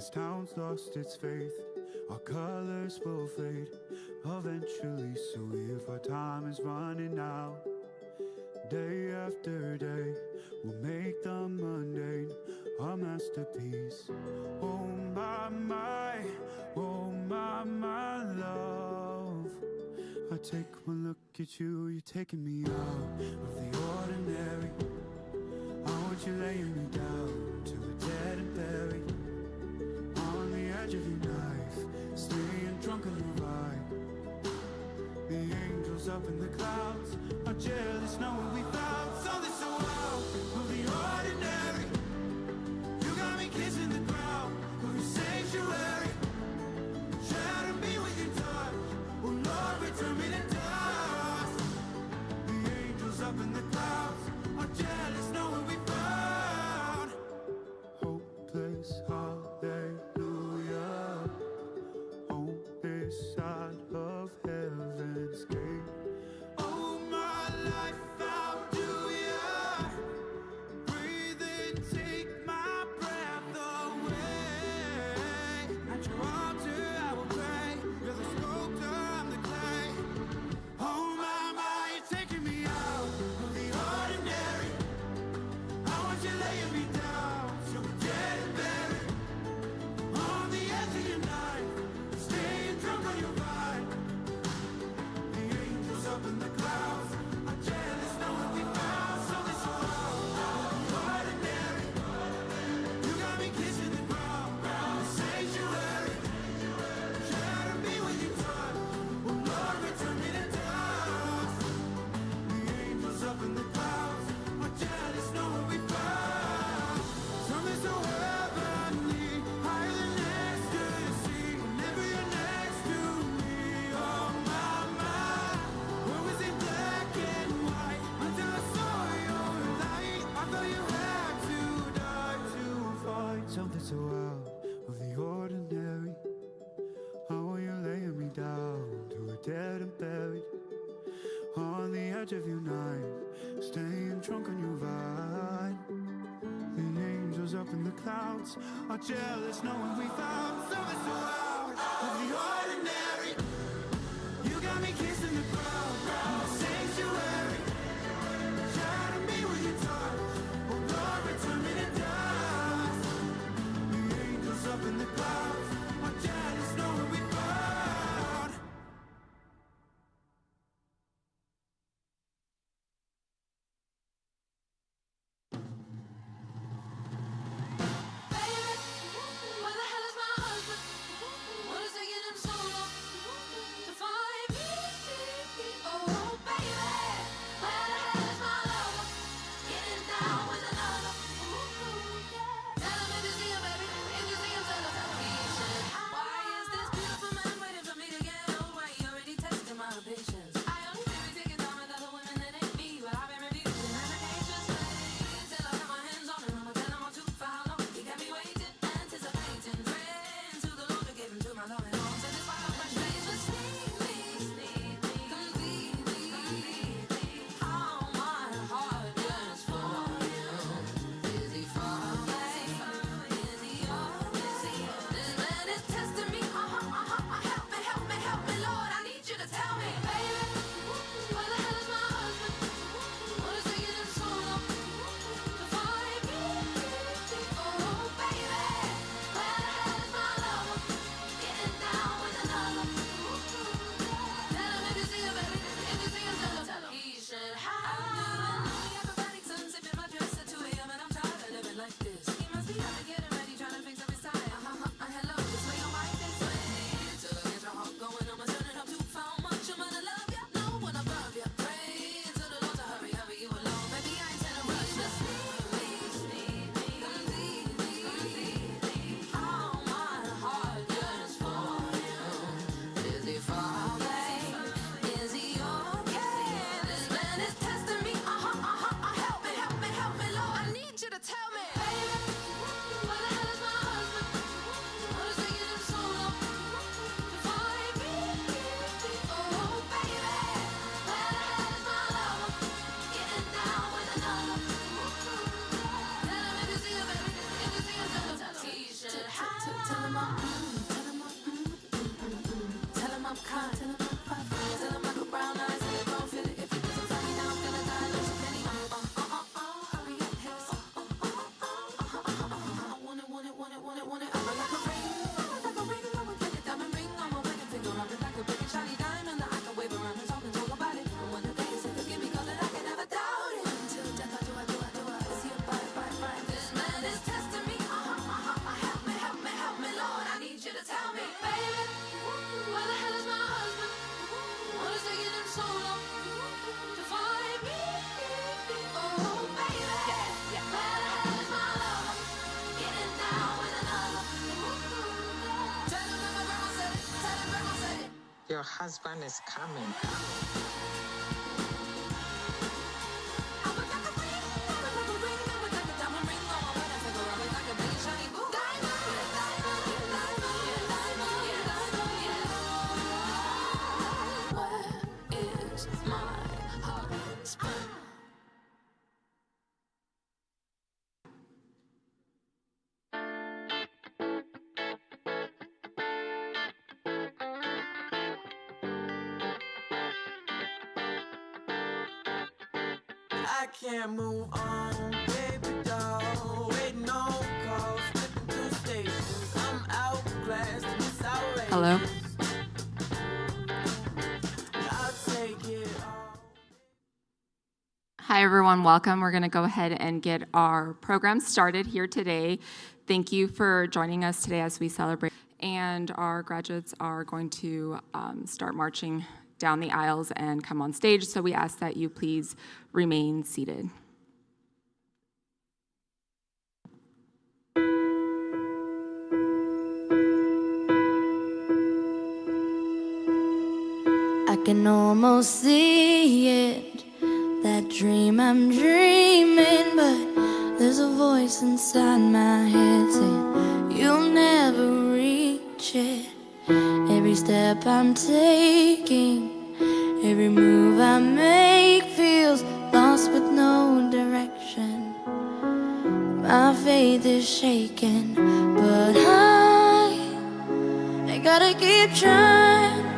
This town's lost its faith, our colors will fade eventually. So if our time is running out, day after day, we'll make the mundane our masterpiece. Oh my, oh my love. I take one look at you, you're taking me out of the ordinary. I want you laying me down to a dead and buried on the edge of your knife, staying drunk on the ride. The angels up in the clouds are jealous knowing we found something so out of the ordinary. You got me kissing the ground of your sanctuary. Shatter me with your touch, oh Lord, return me to dust. The angels up in the clouds are jealous knowing we found hopeless hallelujah on this side of heaven's gate. Oh my life, how do ya breathe in, take my breath away. At your altar I will pray, you're the sculptor, I'm the clay. Oh my, you're taking me out of the ordinary. I want you laying me down so we're dead and buried on the edge of your knife, staying drunk on your vine. The angels up in the clouds are jealous knowing we found something so out of the ordinary. You got me kissing the ground, the sanctuary. Shatter me with your touch, oh Lord, return me to dust. The angels up in the clouds are jealous knowing we found something so heavenly, higher than ecstasy. Whenever you're next to me, oh my, where was it black and white until I saw your light? I thought you had to die to find something so out of the ordinary. How are you laying me down to a dead and buried on the edge of your knife, staying drunk on your vine. The angels up in the clouds are jealous knowing we found something so out of the ordinary. You got me kissing the ground in the sanctuary. Shatter me with your touch, oh Lord, return me to dust. The angels up in the clouds are jealous knowing we found. Baby, where the hell is my husband? What is taking him so long to find me? Oh, Your husband is coming. I can't move on, baby doll. Waiting on calls, flipping through stations. I'm outclassed and it's outrageous. Hello. I'll take it all. Hi, everyone. Welcome. We're going to go ahead and get our program started here today. Thank you for joining us today as we celebrate. And our graduates are going to start marching down the aisles and come on stage. So we ask that you please remain seated. I can almost see it, that dream I'm dreaming, but there's a voice inside my head saying you'll never reach it. Every step I'm taking, every move I make feels lost with no direction. My faith is shaken, but I gotta keep trying.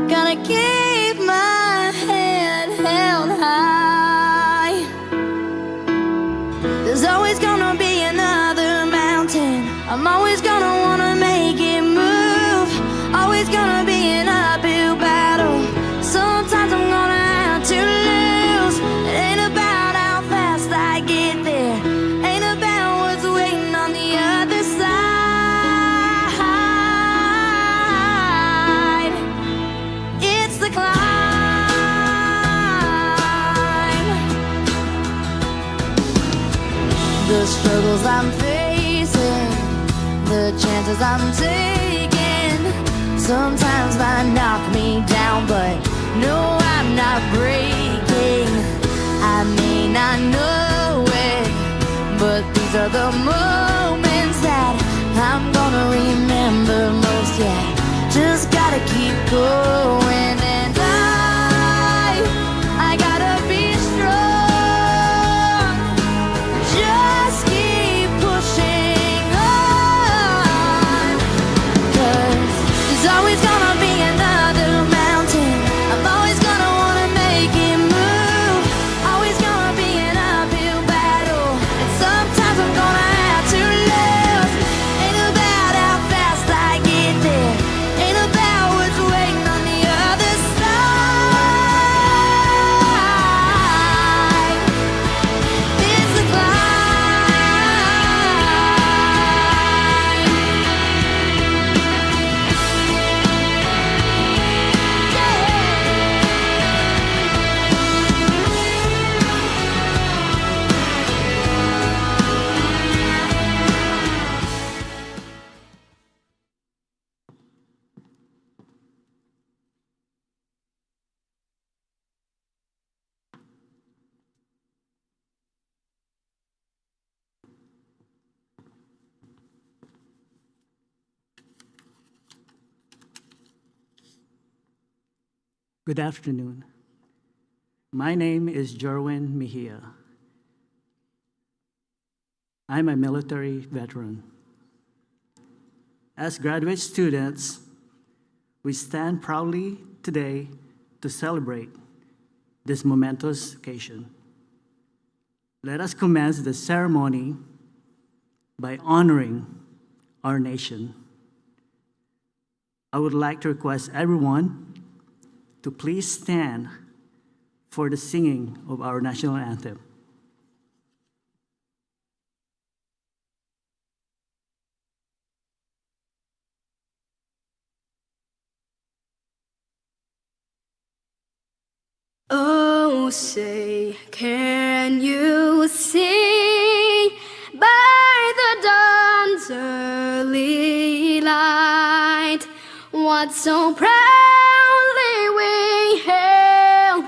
Gotta keep my head held high. There's always gonna be another mountain. I'm always gonna wanna make it move. Always gonna be an uphill battle. Sometimes I'm gonna have to lose. It ain't about how fast I get there. Ain't about what's waiting on the other side. It's the climb. The struggles I'm facing, the chances I'm taking, sometimes might knock me down, but no, I'm not breaking. I may not know it, but these are the moments that I'm gonna remember most. Yeah, just gotta keep going, and I gotta be strong. Just keep pushing on, 'cause there's always gonna be another mountain. I'm always gonna wanna make it move. Always gonna be an uphill battle, and sometimes I'm gonna have to lose. Ain't about how fast I get there. Ain't about what's waiting on the other side. It's the climb. Good afternoon. My name is Jerwin Mejia. I'm a military veteran. As graduate students, we stand proudly today to celebrate this momentous occasion. Let us commence the ceremony by honoring our nation. I would like to request everyone to please stand for the singing of our national anthem. Oh, say, can you see by the dawn's early light what so proudly we hailed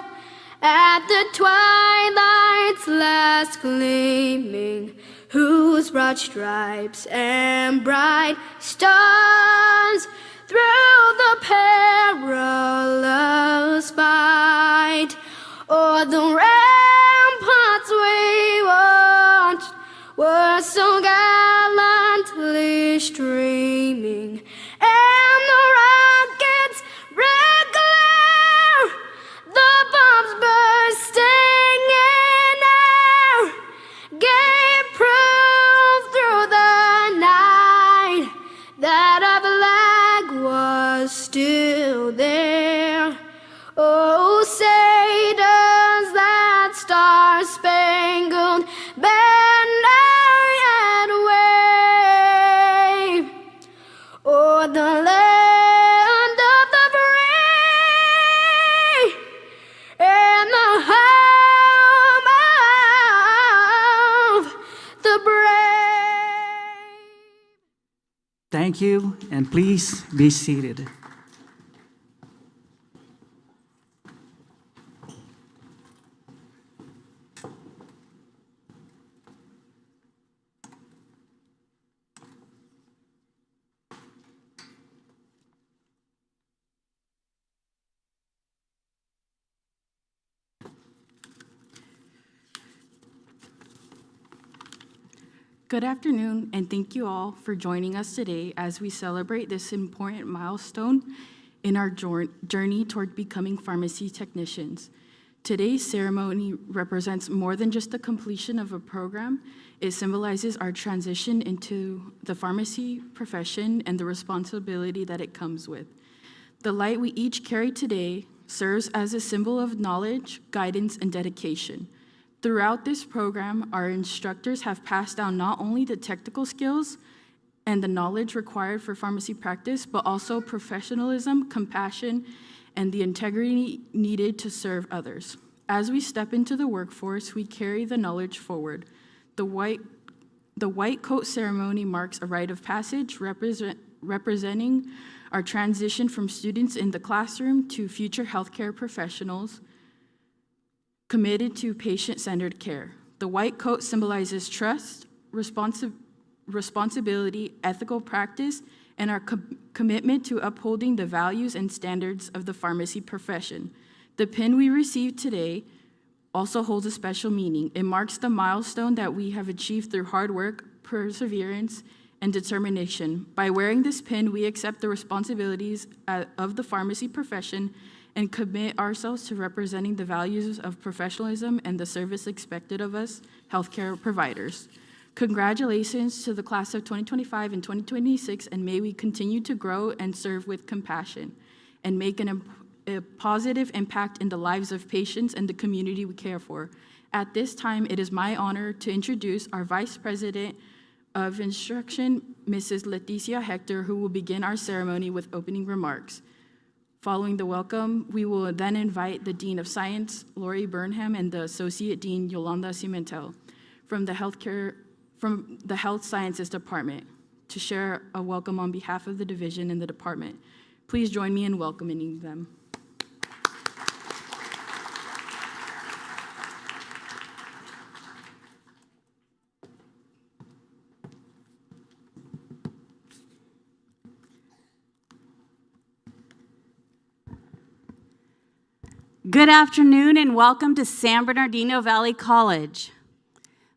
at the twilight's last gleaming, whose broad stripes and bright stars through the perilous fight o'er the ramparts we watched were so gallantly streaming, and the rockets' red glare, the bombs bursting in air, gave proof through the night that our flag was still there. Oh, say does that star-spangled banner yet wave o'er the land of the free and the home of the brave? Thank you, and please be seated. Good afternoon, and thank you all for joining us today as we celebrate this important milestone in our journey toward becoming pharmacy technicians. Today's ceremony represents more than just the completion of a program. It symbolizes our transition into the pharmacy profession and the responsibility that it comes with. The light we each carry today serves as a symbol of knowledge, guidance, and dedication. Throughout this program, our instructors have passed down not only the technical skills and the knowledge required for pharmacy practice, but also professionalism, compassion, and the integrity needed to serve others. As we step into the workforce, we carry the knowledge forward. The white coat ceremony marks a rite of passage representing our transition from students in the classroom to future healthcare professionals committed to patient-centered care. The white coat symbolizes trust, responsibility, ethical practice, and our commitment to upholding the values and standards of the pharmacy profession. The pin we received today also holds a special meaning. It marks the milestone that we have achieved through hard work, perseverance, and determination. By wearing this pin, we accept the responsibilities of the pharmacy profession and commit ourselves to representing the values of professionalism and the service expected of us, healthcare providers. Congratulations to the class of 2025 and 2026, and may we continue to grow and serve with compassion and make a positive impact in the lives of patients and the community we care for. At this time, it is my honor to introduce our Vice President of Instruction, Mrs. Leticia Hector, who will begin our ceremony with opening remarks. Following the welcome, we will then invite the Dean of Science, Lori Burnham, and the Associate Dean, Yolanda Cimentel, from the Health Sciences Department to share a welcome on behalf of the division and the department. Please join me in welcoming them. Good afternoon and welcome to San Bernardino Valley College.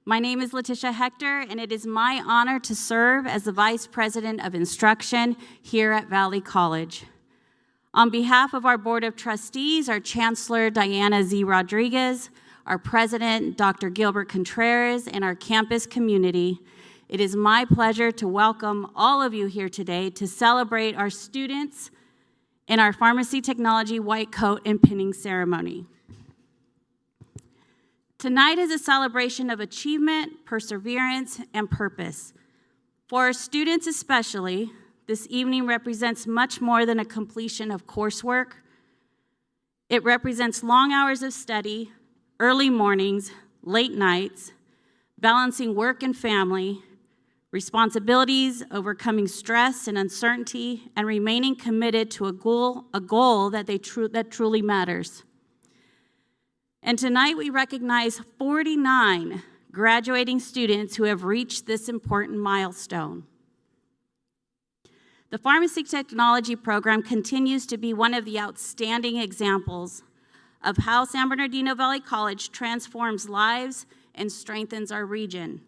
My name is Leticia Hector, and it is my honor to serve as the Vice President of Instruction here at Valley College. On behalf of our Board of Trustees, our Chancellor, Diana Z. Rodriguez, our President, Dr. Gilbert Contreras, and our campus community, it is my pleasure to welcome all of you here today to celebrate our students in our Pharmacy Technology White Coat and Pinning Ceremony. Tonight is a celebration of achievement, perseverance, and purpose. For our students especially, this evening represents much more than a completion of coursework. It represents long hours of study, early mornings, late nights, balancing work and family, responsibilities, overcoming stress and uncertainty, and remaining committed to a goal that truly matters. And tonight we recognize 49 graduating students who have reached this important milestone. The Pharmacy Technology program continues to be one of the outstanding examples of how San Bernardino Valley College transforms lives and strengthens our region.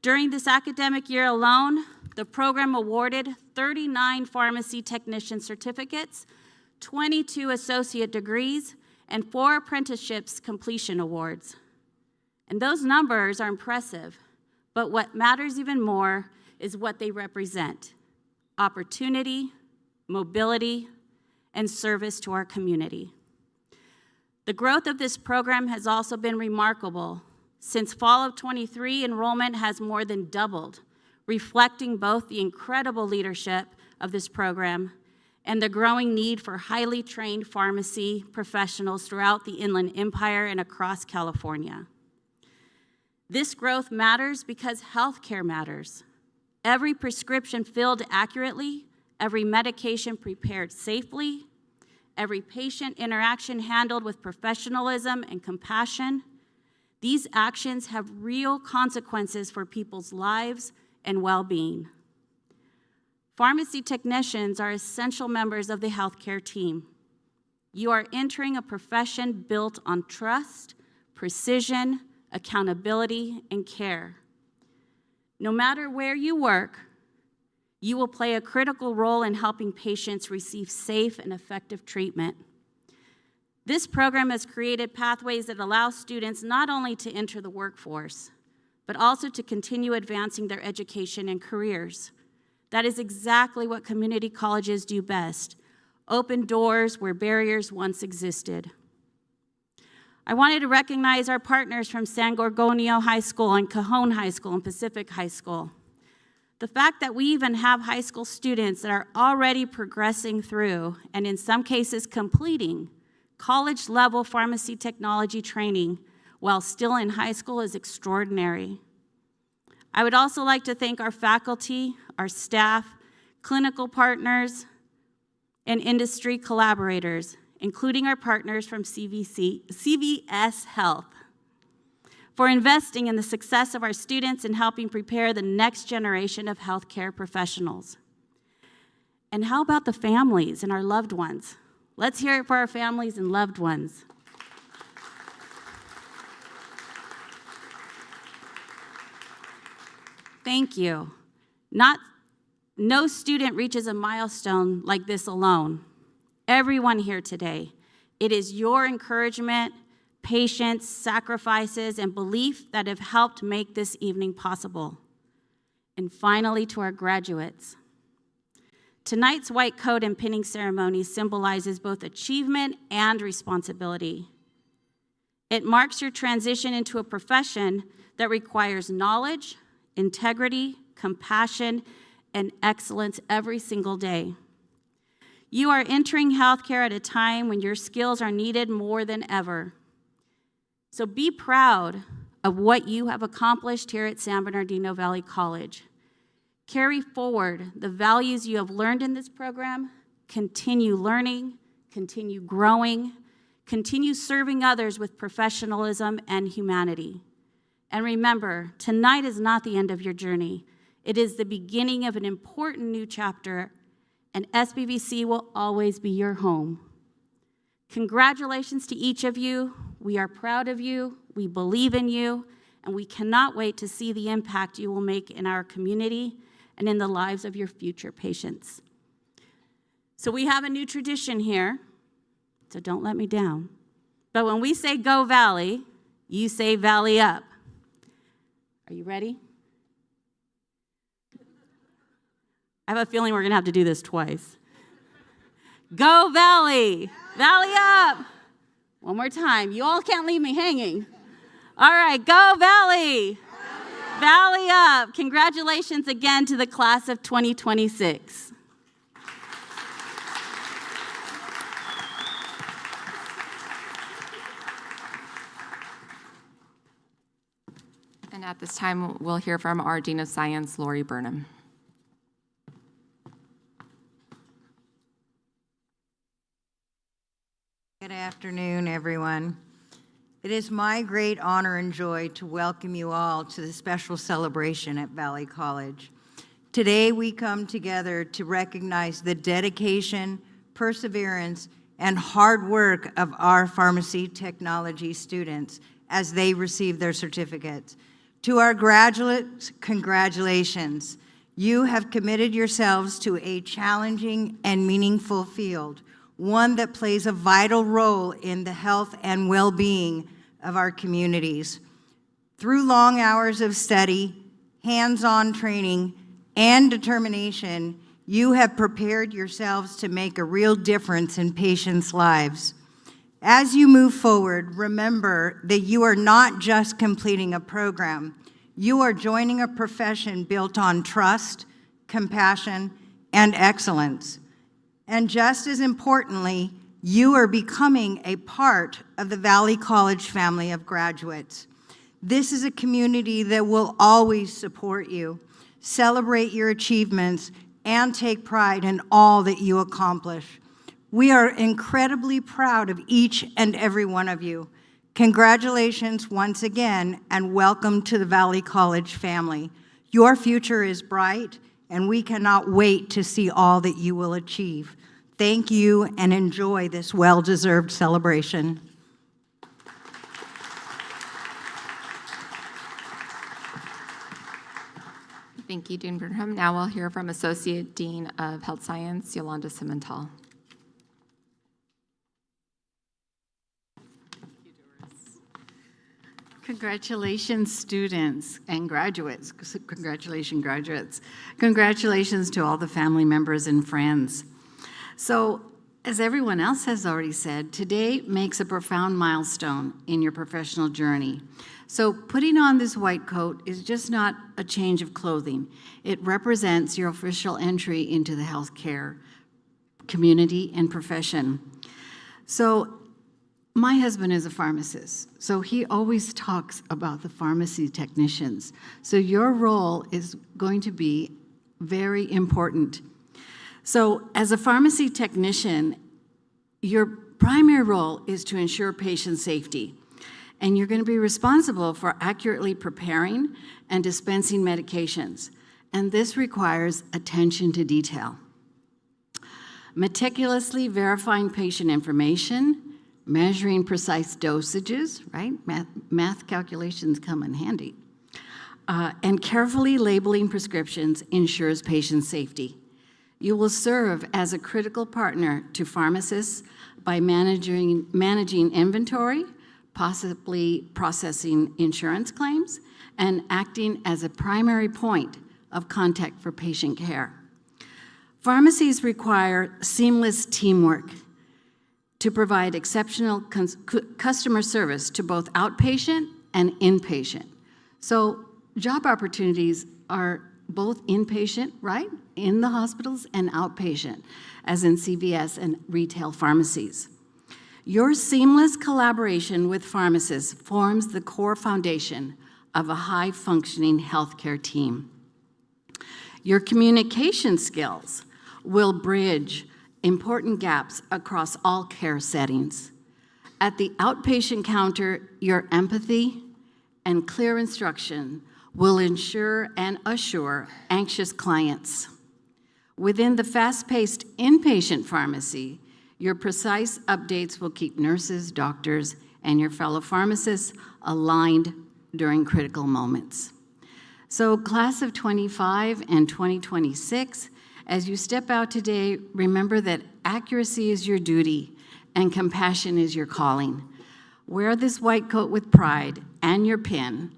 During this academic year alone, the program awarded 39 pharmacy technician certificates, 22 associate degrees, and 4 apprenticeships completion awards. And those numbers are impressive, but what matters even more is what they represent: opportunity, mobility, and service to our community. The growth of this program has also been remarkable. Since fall of '23, enrollment has more than doubled, reflecting both the incredible leadership of this program and the growing need for highly trained pharmacy professionals throughout the Inland Empire and across California. This growth matters because healthcare matters. Every prescription filled accurately, every medication prepared safely, every patient interaction handled with professionalism and compassion. These actions have real consequences for people's lives and well-being. Pharmacy technicians are essential members of the healthcare team. You are entering a profession built on trust, precision, accountability, and care. No matter where you work, you will play a critical role in helping patients receive safe and effective treatment. This program has created pathways that allow students not only to enter the workforce, but also to continue advancing their education and careers. That is exactly what community colleges do best: open doors where barriers once existed. I wanted to recognize our partners from San Gorgonio High School and Cajon High School and Pacific High School. The fact that we even have high school students that are already progressing through, and in some cases completing, college-level pharmacy technology training while still in high school is extraordinary. I would also like to thank our faculty, our staff, clinical partners, and industry collaborators, including our partners from CVS Health, for investing in the success of our students and helping prepare the next generation of healthcare professionals. And how about the families and our loved ones? Let's hear it for our families and loved ones. Thank you. No student reaches a milestone like this alone. Everyone here today, it is your encouragement, patience, sacrifices, and belief that have helped make this evening possible. And finally, to our graduates. Tonight's white coat and pinning ceremony symbolizes both achievement and responsibility. It marks your transition into a profession that requires knowledge, integrity, compassion, and excellence every single day. You are entering healthcare at a time when your skills are needed more than ever. So be proud of what you have accomplished here at San Bernardino Valley College. Carry forward the values you have learned in this program, continue learning, continue growing, continue serving others with professionalism and humanity. And remember, tonight is not the end of your journey. It is the beginning of an important new chapter, and SBVC will always be your home. Congratulations to each of you. We are proud of you, we believe in you, and we cannot wait to see the impact you will make in our community and in the lives of your future patients. So we have a new tradition here, so don't let me down. But when we say go Valley, you say Valley up. Are you ready? I have a feeling we're going to have to do this twice. Go Valley! Valley up! One more time. You all can't leave me hanging. All right, go Valley! Valley up! Congratulations again to the class of 2026. And at this time, we'll hear from our Dean of Science, Lori Burnham. Good afternoon, everyone. It is my great honor and joy to welcome you all to the special celebration at Valley College. Today, we come together to recognize the dedication, perseverance, and hard work of our pharmacy technology students as they receive their certificates. To our graduates, congratulations. You have committed yourselves to a challenging and meaningful field, one that plays a vital role in the health and well-being of our communities. Through long hours of study, hands-on training, and determination, you have prepared yourselves to make a real difference in patients' lives. As you move forward, remember that you are not just completing a program. You are joining a profession built on trust, compassion, and excellence. And just as importantly, you are becoming a part of the Valley College family of graduates. This is a community that will always support you, celebrate your achievements, and take pride in all that you accomplish. We are incredibly proud of each and every one of you. Congratulations once again, and welcome to the Valley College family. Your future is bright, and we cannot wait to see all that you will achieve. Thank you, and enjoy this well-deserved celebration. Thank you, Dean Burnham. Now we'll hear from Associate Dean of Health Science, Yolanda Simental. Congratulations, students and graduates. Congratulations, graduates. Congratulations to all the family members and friends. So, as everyone else has already said, today makes a profound milestone in your professional journey. So, putting on this white coat is just not a change of clothing. It represents your official entry into the healthcare community and profession. So, my husband is a pharmacist, so he always talks about the pharmacy technicians. So your role is going to be very important. So as a pharmacy technician, your primary role is to ensure patient safety, and you're going to be responsible for accurately preparing and dispensing medications, and this requires attention to detail. Meticulously verifying patient information, measuring precise dosages, right? Math calculations come in handy. And carefully labeling prescriptions ensures patient safety. You will serve as a critical partner to pharmacists by managing inventory, possibly processing insurance claims, and acting as a primary point of contact for patient care. Pharmacies require seamless teamwork to provide exceptional customer service to both outpatient and inpatient. So job opportunities are both inpatient, right, in the hospitals, and outpatient, as in CVS and retail pharmacies. Your seamless collaboration with pharmacists forms the core foundation of a high-functioning healthcare team. Your communication skills will bridge important gaps across all care settings. At the outpatient counter, your empathy and clear instruction will ensure and assure anxious clients. Within the fast-paced inpatient pharmacy, your precise updates will keep nurses, doctors, and your fellow pharmacists aligned during critical moments. So class of 25 and 2026, As you step out today, remember that accuracy is your duty and compassion is your calling. Wear this white coat with pride and your pin.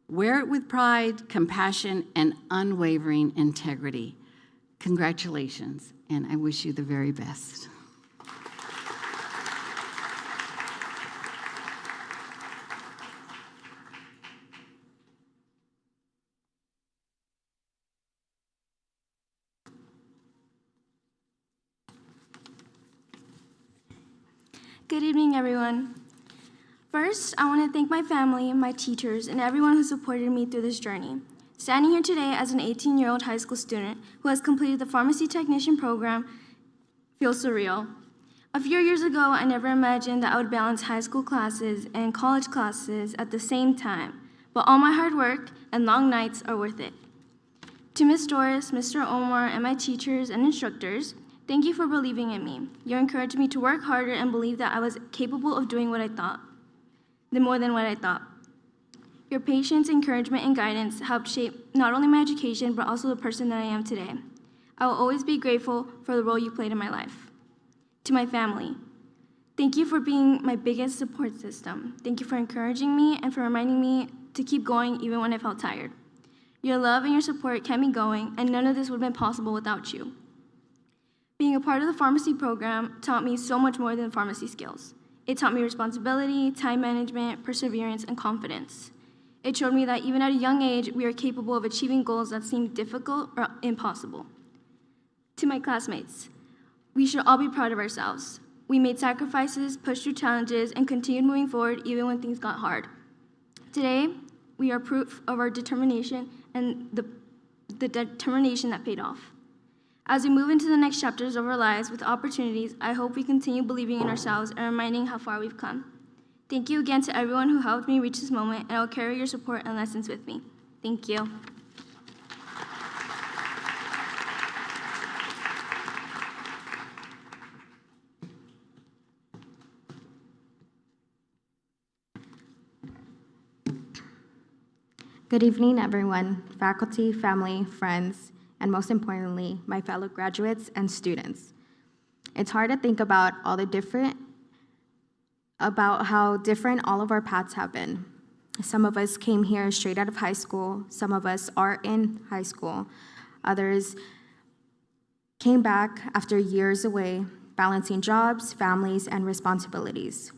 Wear it with pride, compassion, and unwavering integrity. Congratulations, and I wish you the very best. Good evening, everyone. First, I want to thank my family, my teachers, and everyone who supported me through this journey. Standing here today as an 18-year-old high school student who has completed the pharmacy technician program feels surreal. A few years ago, I never imagined that I would balance high school classes and college classes at the same time, but all my hard work and long nights are worth it. To Ms. Doris, Mr. Omar, and my teachers and instructors, thank you for believing in me. You encouraged me to work harder and believe that I was capable of doing what I thought, more than what I thought. Your patience, encouragement, and guidance helped shape not only my education, but also the person that I am today. I will always be grateful for the role you played in my life. To my family, thank you for being my biggest support system. Thank you for encouraging me and for reminding me to keep going even when I felt tired. Your love and your support kept me going, and none of this would have been possible without you. Being a part of the pharmacy program taught me so much more than pharmacy skills. It taught me responsibility, time management, perseverance, and confidence. It showed me that even at a young age, we are capable of achieving goals that seem difficult or impossible. To my classmates, we should all be proud of ourselves. We made sacrifices, pushed through challenges, and continued moving forward even when things got hard. Today, we are proof of our determination and the determination that paid off. As we move into the next chapters of our lives with opportunities, I hope we continue believing in ourselves and reminding how far we've come. Thank you again to everyone who helped me reach this moment, and I will carry your support and lessons with me. Thank you. Good evening, everyone, faculty, family, friends, and most importantly, my fellow graduates and students. It's hard to think about how different all of our paths have been. Some of us came here straight out of high school. Some of us are in high school. Others came back after years away, balancing jobs, families, and responsibilities.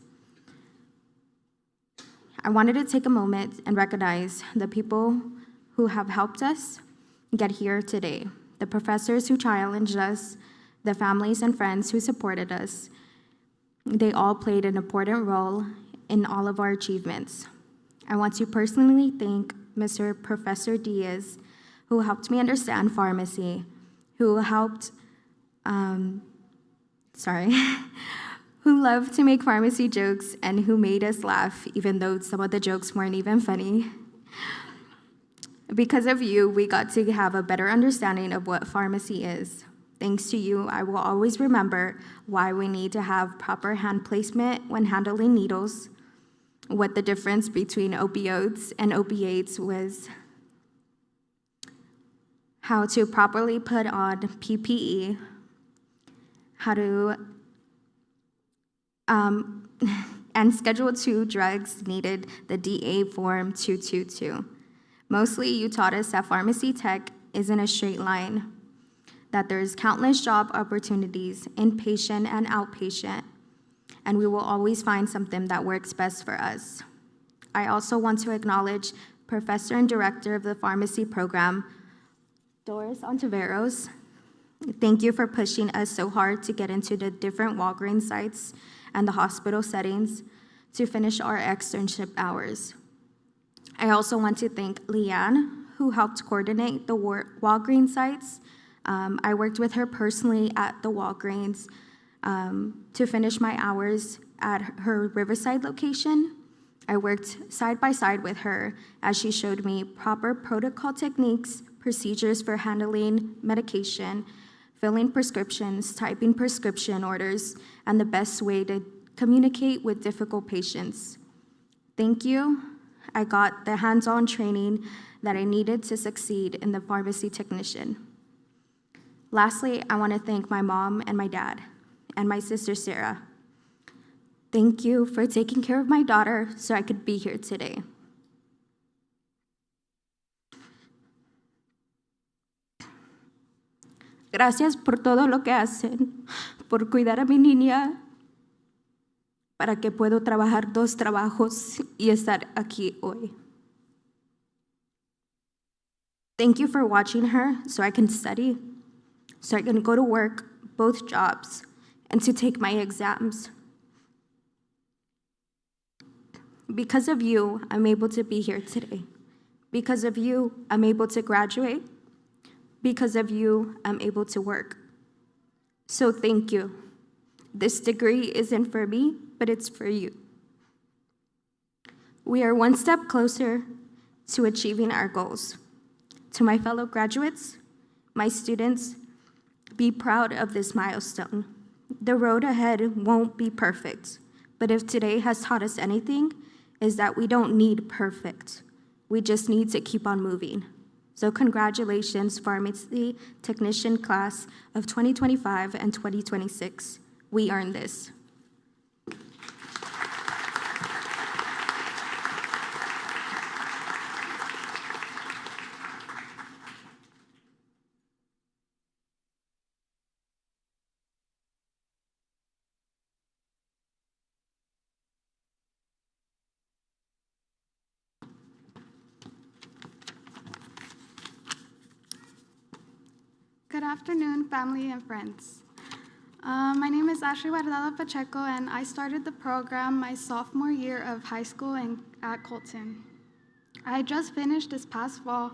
I wanted to take a moment and recognize the people who have helped us get here today, the professors who challenged us, the families and friends who supported us. They all played an important role in all of our achievements. I want to personally thank Mr. Professor Diaz, who helped me understand pharmacy, who loved to make pharmacy jokes and who made us laugh, even though some of the jokes weren't even funny. Because of you, we got to have a better understanding of what pharmacy is. Thanks to you, I will always remember why we need to have proper hand placement when handling needles, what the difference between opioids and opiates was, how to properly put on PPE, how to and Schedule II drugs needed the DA Form 222. Mostly, you taught us that pharmacy tech isn't a straight line, that there's countless job opportunities, inpatient and outpatient, and we will always find something that works best for us. I also want to acknowledge Professor and Director of the Pharmacy Program, Doris Ontiveros. Thank you for pushing us so hard to get into the different Walgreens sites and the hospital settings to finish our externship hours. I also want to thank Leanne, who helped coordinate the Walgreens sites. I worked with her personally at the Walgreens to finish my hours at her Riverside location. I worked side by side with her as she showed me proper protocol techniques, procedures for handling medication, filling prescriptions, typing prescription orders, and the best way to communicate with difficult patients. Thank you. I got the hands-on training that I needed to succeed in the pharmacy technician. Lastly, I want to thank my mom and my dad and my sister Sarah. Thank you for taking care of my daughter so I could be here today. Gracias por todo lo que hacen, por cuidar a mi niña, para que puedo trabajar 2 trabajos y estar aquí hoy. Thank you for watching her so I can study, so I can go to work, both jobs, and to take my exams. Because of you, I'm able to be here today. Because of you, I'm able to graduate. Because of you, I'm able to work. So thank you. This degree isn't for me, but it's for you. We are one step closer to achieving our goals. To my fellow graduates, my students, be proud of this milestone. The road ahead won't be perfect, but if today has taught us anything, is that we don't need perfect. We just need to keep on moving. So congratulations, Pharmacy Technician Class of 2025 and 2026. We earned this. Good afternoon, family and friends. My name is Ashley Guardado Pacheco, and I started the program my sophomore year of high school at Colton. I just finished this past fall,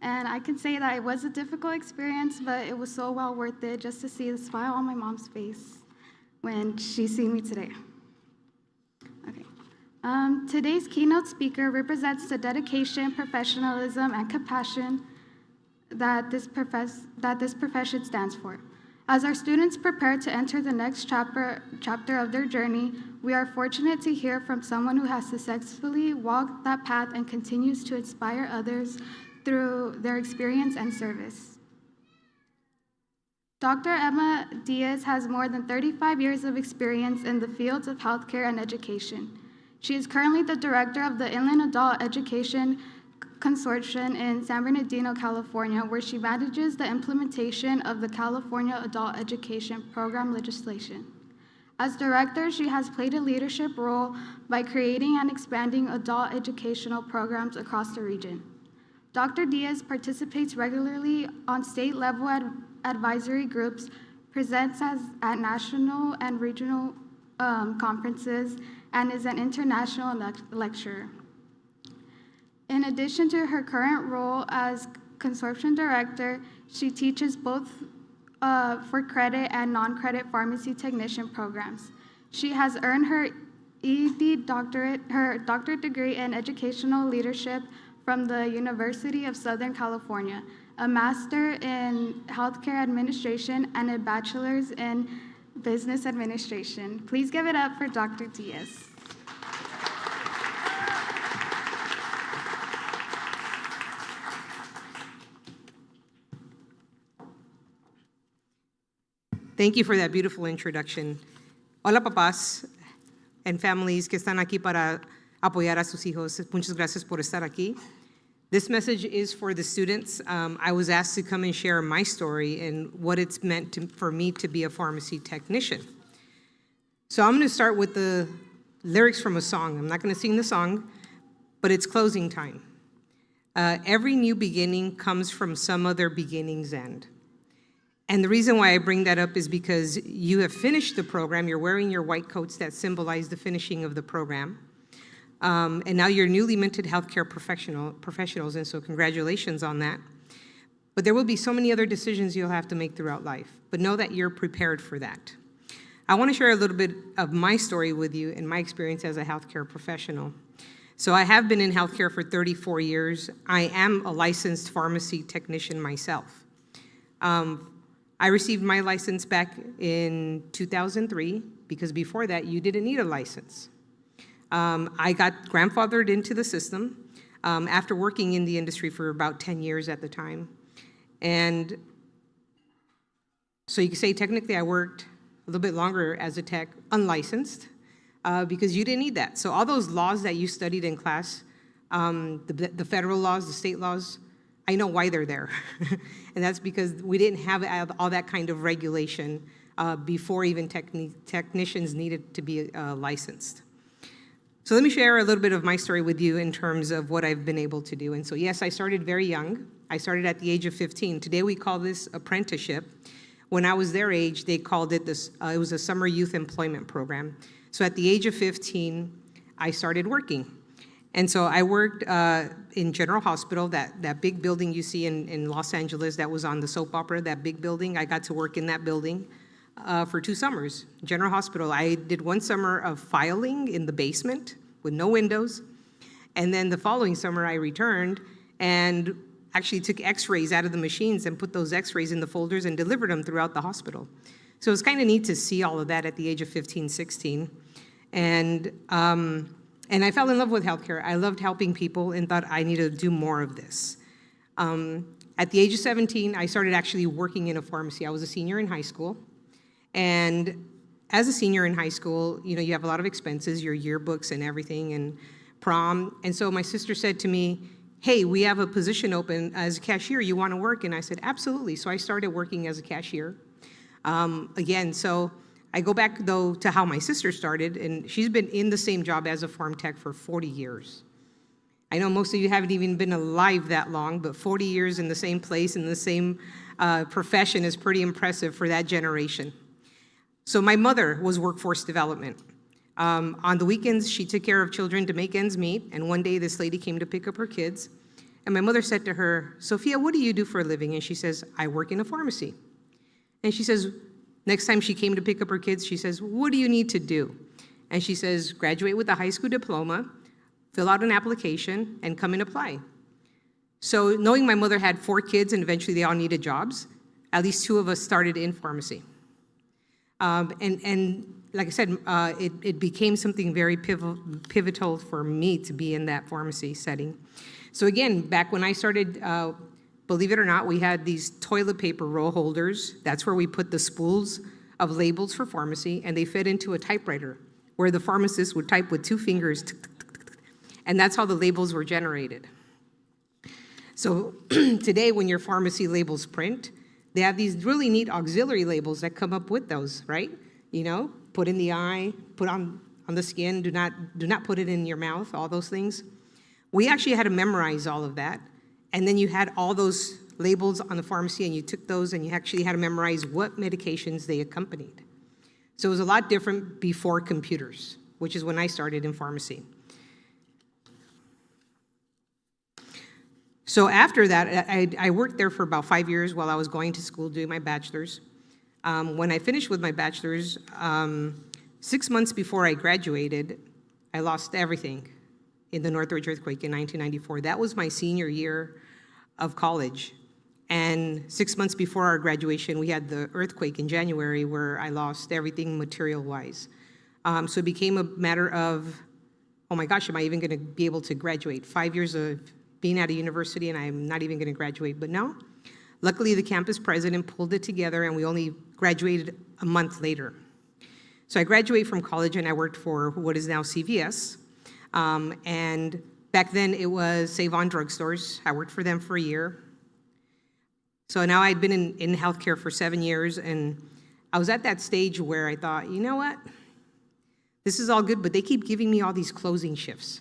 and I can say that it was a difficult experience, but it was so well worth it just to see the smile on my mom's face when she seen me today. Okay. Today's keynote speaker represents the dedication, professionalism, and compassion that this profession stands for. As our students prepare to enter the next chapter of their journey, we are fortunate to hear from someone who has successfully walked that path and continues to inspire others through their experience and service. Dr. Emma Diaz has more than 35 years of experience in the fields of healthcare and education. She is currently the director of the Inland Adult Education Consortium in San Bernardino, California, where she manages the implementation of the California Adult Education Program legislation. As director, she has played a leadership role by creating and expanding adult educational programs across the region. Dr. Diaz participates regularly on state-level advisory groups, presents at national and regional conferences, and is an international lecturer. In addition to her current role as consortium director, she teaches both for credit and non-credit pharmacy technician programs. She has earned her doctorate degree in educational leadership from the University of Southern California, a master in healthcare administration, and a bachelor's in business administration. Please give it up for Dr. Diaz. Thank you for that beautiful introduction. Hola, papás and families que están aquí para apoyar a sus hijos. Muchas gracias por estar aquí. This message is for the students. I was asked to come and share my story and what it's meant for me to be a pharmacy technician. So I'm going to start with the lyrics from a song. I'm not going to sing the song, but it's closing time. Every new beginning comes from some other beginning's end. And the reason why I bring that up is because you have finished the program. You're wearing your white coats that symbolize the finishing of the program. And now you're newly minted healthcare professionals, and so congratulations on that. But there will be so many other decisions you'll have to make throughout life. But know that you're prepared for that. I want to share a little bit of my story with you and my experience as a healthcare professional. So I have been in healthcare for 34 years. I am a licensed pharmacy technician myself. I received my license back in 2003 because before that, you didn't need a license. I got grandfathered into the system after working in the industry for about 10 years at the time. And So you could say technically I worked a little bit longer as a tech, unlicensed, because you didn't need that. So all those laws that you studied in class, the federal laws, the state laws, I know why they're there. And that's because we didn't have all that kind of regulation before even technicians needed to be licensed. So let me share a little bit of my story with you in terms of what I've been able to do. And so yes, I started very young. I started at the age of 15. Today we call this apprenticeship. When I was their age, they called it this, it was a summer youth employment program. So at the age of 15, I started working. And so I worked in General Hospital, that big building you see in Los Angeles that was on the soap opera, that big building. I got to work in that building for 2 summers. General Hospital, I did 1 summer of filing in the basement with no windows. And then the following summer I returned and actually took x-rays out of the machines and put those x-rays in the folders and delivered them throughout the hospital. So it was kind of neat to see all of that at the age of 15, 16. And I fell in love with healthcare. I loved helping people and thought I needed to do more of this. At the age of 17, I started actually working in a pharmacy. I was a senior in high school. And as a senior in high school, you know, you have a lot of expenses, your yearbooks and everything, and prom. And so my sister said to me, hey, we have a position open as a cashier. You want to work? And I said, absolutely. So I started working as a cashier. Again, so I go back, though, to how my sister started, and she's been in the same job as a farm tech for 40 years. I know most of you haven't even been alive that long, but 40 years in the same place, in the same profession is pretty impressive for that generation. So my mother was workforce development. On the weekends, she took care of children to make ends meet, and one day this lady came to pick up her kids, and my mother said to her, Sophia, what do you do for a living? And she says, I work in a pharmacy. And she says, next time she came to pick up her kids, she says, what do you need to do? And she says, graduate with a high school diploma, fill out an application, and come and apply. So knowing my mother had 4 kids and eventually they all needed jobs, at least 2 of us started in pharmacy. And like I said, it became something very pivotal for me to be in that pharmacy setting. So again, back when I started, believe it or not, we had these toilet paper roll holders. That's where we put the spools of labels for pharmacy, and they fed into a typewriter where the pharmacist would type with 2 fingers, and that's how the labels were generated. So today, when your pharmacy labels print, they have these really neat auxiliary labels that come up with those, right? You know, put in the eye, put on the skin, do not put it in your mouth, all those things. We actually had to memorize all of that. And then you had all those labels on the pharmacy, and you took those and you actually had to memorize what medications they accompanied. So it was a lot different before computers, which is when I started in pharmacy. So after that, I worked there for about 5 years while I was going to school doing my bachelor's. When I finished with my bachelor's, 6 months before I graduated, I lost everything in the Northridge earthquake in 1994. That was my senior year of college. And 6 months before our graduation, we had the earthquake in January where I lost everything material-wise. So it became a matter of, oh my gosh, am I even going to be able to graduate? 5 years of being at a university and I'm not even going to graduate. But no, luckily the campus president pulled it together and we only graduated a month later. So I graduated from college and I worked for what is now CVS. And back then it was Save On Drugstores. I worked for them for a year. So now I'd been in healthcare for 7 years, and I was at that stage where I thought, you know what? This is all good, but they keep giving me all these closing shifts.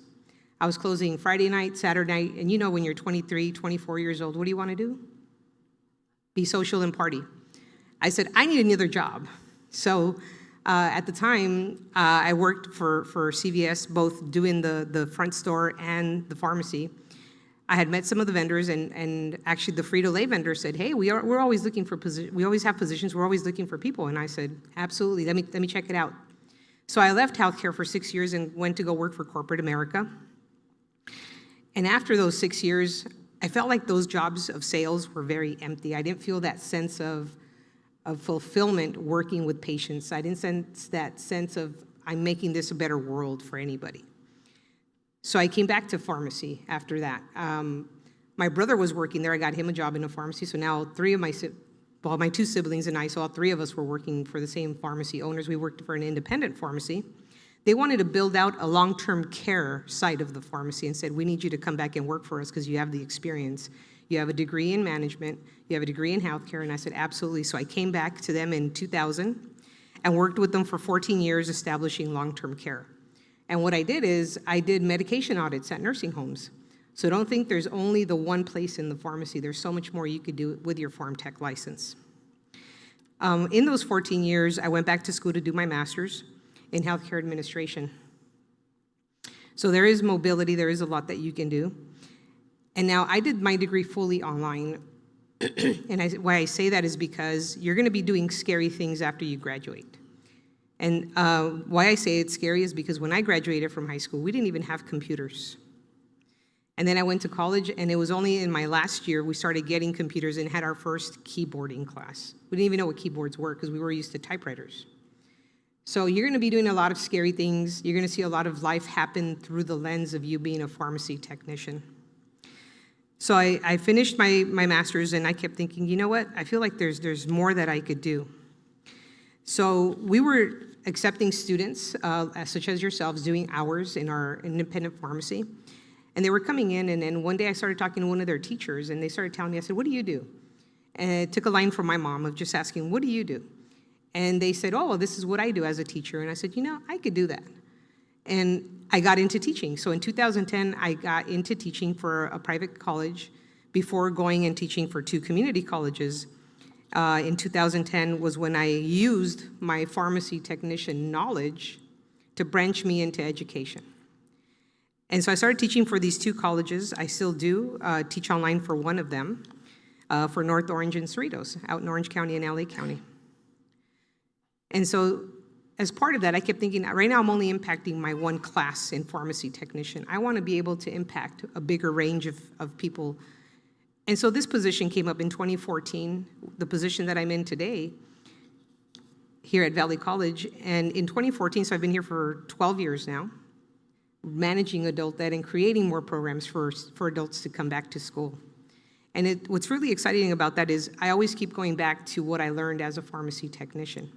I was closing Friday night, Saturday night, and you know when you're 23, 24 years old, what do you want to do? Be social and party. I said, I need another job. So at the time, I worked for CVS, both doing the front store and the pharmacy. I had met some of the vendors, and actually the Frito-Lay vendor said, hey, we're always looking for positions. We always have positions. We're always looking for people. And I said, absolutely, let me check it out. So I left healthcare for 6 years and went to go work for corporate America. And after those 6 years, I felt like those jobs of sales were very empty. I didn't feel that sense of fulfillment working with patients. I didn't sense that sense of I'm making this a better world for anybody. So I came back to pharmacy after that. My brother was working there. I got him a job in a pharmacy. So now well, my two siblings and I, so all three of us were working for the same pharmacy owners. We worked for an independent pharmacy. They wanted to build out a long-term care side of the pharmacy and said, we need you to come back and work for us because you have the experience. You have a degree in management, you have a degree in healthcare, and I said, absolutely. So I came back to them in 2000 and worked with them for 14 years establishing long-term care. And what I did is I did medication audits at nursing homes. So don't think there's only the one place in the pharmacy. There's so much more you could do with your Pharm Tech license. In those 14 years, I went back to school to do my master's in healthcare administration. So there is mobility, there is a lot that you can do. And now I did my degree fully online. And why I say that is because you're gonna be doing scary things after you graduate. And why I say it's scary is because when I graduated from high school, we didn't even have computers. And then I went to college, and it was only in my last year we started getting computers and had our first keyboarding class. We didn't even know what keyboards were because we were used to typewriters. So you're gonna be doing a lot of scary things. You're gonna see a lot of life happen through the lens of you being a pharmacy technician. So I finished my master's, and I kept thinking, you know what? I feel like there's more that I could do. So we were accepting students, such as yourselves, doing hours in our independent pharmacy. And they were coming in, and then one day I started talking to one of their teachers, and they started telling me, I said, what do you do? And I took a line from my mom of just asking, what do you do? And they said, oh, well, this is what I do as a teacher. And I said, you know, I could do that. And I got into teaching. So in 2010, I got into teaching for a private college before going and teaching for 2 community colleges. In 2010 was when I used my pharmacy technician knowledge to branch me into education. And so I started teaching for these 2 colleges. I still do teach online for one of them, for North Orange and Cerritos, out in Orange County and LA County. And so as part of that, I kept thinking, right now I'm only impacting my one class in pharmacy technician. I want to be able to impact a bigger range of people. And so this position came up in 2014, the position that I'm in today here at Valley College. And in 2014, so I've been here for 12 years now, managing adult ed and creating more programs for adults to come back to school. And what's really exciting about that is I always keep going back to what I learned as a pharmacy technician.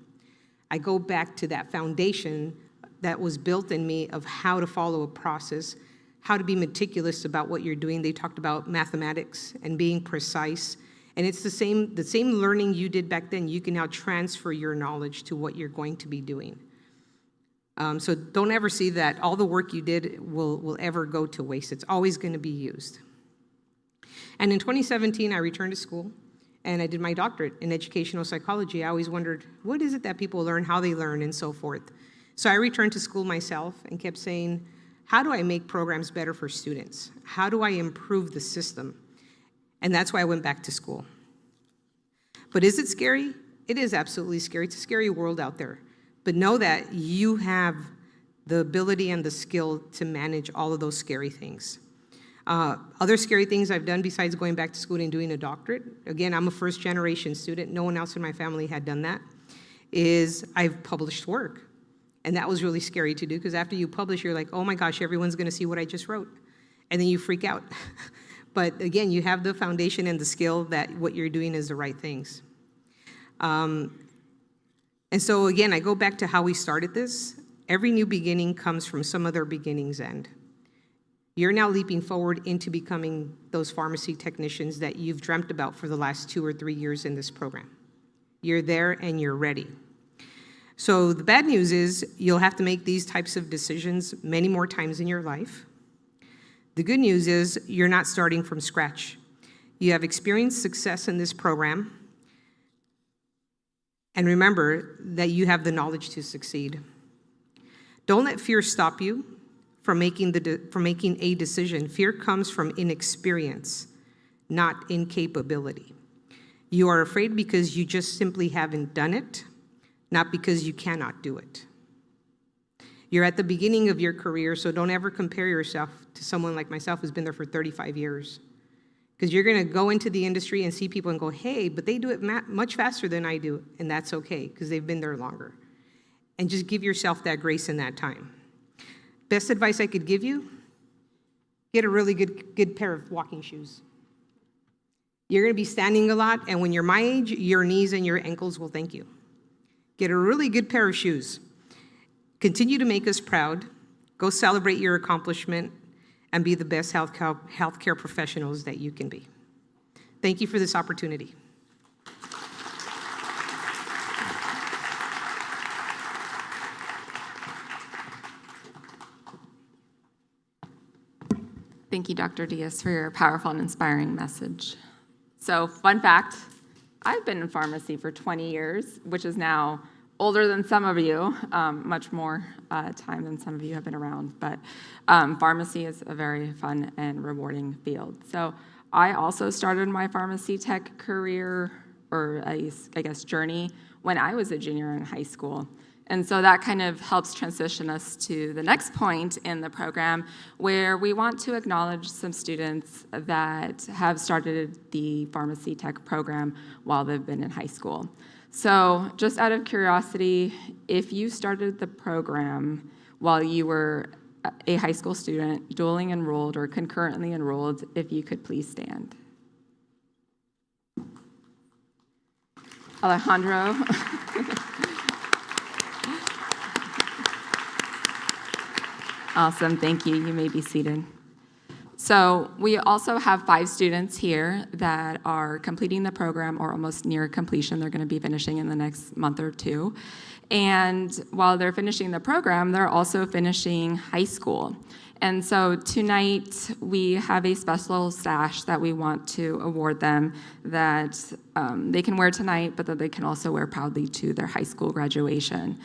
I go back to that foundation that was built in me of how to follow a process, how to be meticulous about what you're doing. They talked about mathematics and being precise. And it's the same learning you did back then. You can now transfer your knowledge to what you're going to be doing. So don't ever see that all the work you did will ever go to waste. It's always going to be used. And in 2017, I returned to school, and I did my doctorate in educational psychology. I always wondered, what is it that people learn, how they learn, and so forth. So I returned to school myself and kept saying, how do I make programs better for students? How do I improve the system? And that's why I went back to school. But is it scary? It is absolutely scary. It's a scary world out there. But know that you have the ability and the skill to manage all of those scary things. Other scary things I've done besides going back to school and doing a doctorate, again, I'm a first-generation student, no one else in my family had done that, is I've published work. And that was really scary to do, because after you publish, you're like, oh my gosh, everyone's gonna see what I just wrote. And then you freak out. But again, you have the foundation and the skill that what you're doing is the right things. And so again, I go back to how we started this. Every new beginning comes from some other beginning's end. You're now leaping forward into becoming those pharmacy technicians that you've dreamt about for the last 2 or 3 years in this program. You're there and you're ready. So the bad news is you'll have to make these types of decisions many more times in your life. The good news is you're not starting from scratch. You have experienced success in this program. And remember that you have the knowledge to succeed. Don't let fear stop you from making a decision. Fear comes from inexperience, not incapability. You are afraid because you just simply haven't done it, not because you cannot do it. You're at the beginning of your career, so don't ever compare yourself to someone like myself who's been there for 35 years. Because you're going to go into the industry and see people and go, hey, but they do it much faster than I do, and that's okay, because they've been there longer. And just give yourself that grace in that time. Best advice I could give you, get a really good pair of walking shoes. You're going to be standing a lot, and when you're my age, your knees and your ankles will thank you. Get a really good pair of shoes. Continue to make us proud. Go celebrate your accomplishment and be the best healthcare professionals that you can be. Thank you for this opportunity. Thank you, Dr. Diaz, for your powerful and inspiring message. So, fun fact, I've been in pharmacy for 20 years, which is now older than some of you, much more time than some of you have been around. But pharmacy is a very fun and rewarding field. So I also started my pharmacy tech career, or I guess journey, when I was a junior in high school. And so that kind of helps transition us to the next point in the program, where we want to acknowledge some students that have started the pharmacy tech program while they've been in high school. So just out of curiosity, if you started the program while you were a high school student, dually enrolled or concurrently enrolled, if you could please stand. Alejandro. Awesome, thank you. You may be seated. So we also have 5 students here that are completing the program or almost near completion. They're going to be finishing in the next month or 2. And while they're finishing the program, they're also finishing high school. And so tonight we have a special sash that we want to award them that they can wear tonight, but that they can also wear proudly to their high school graduation.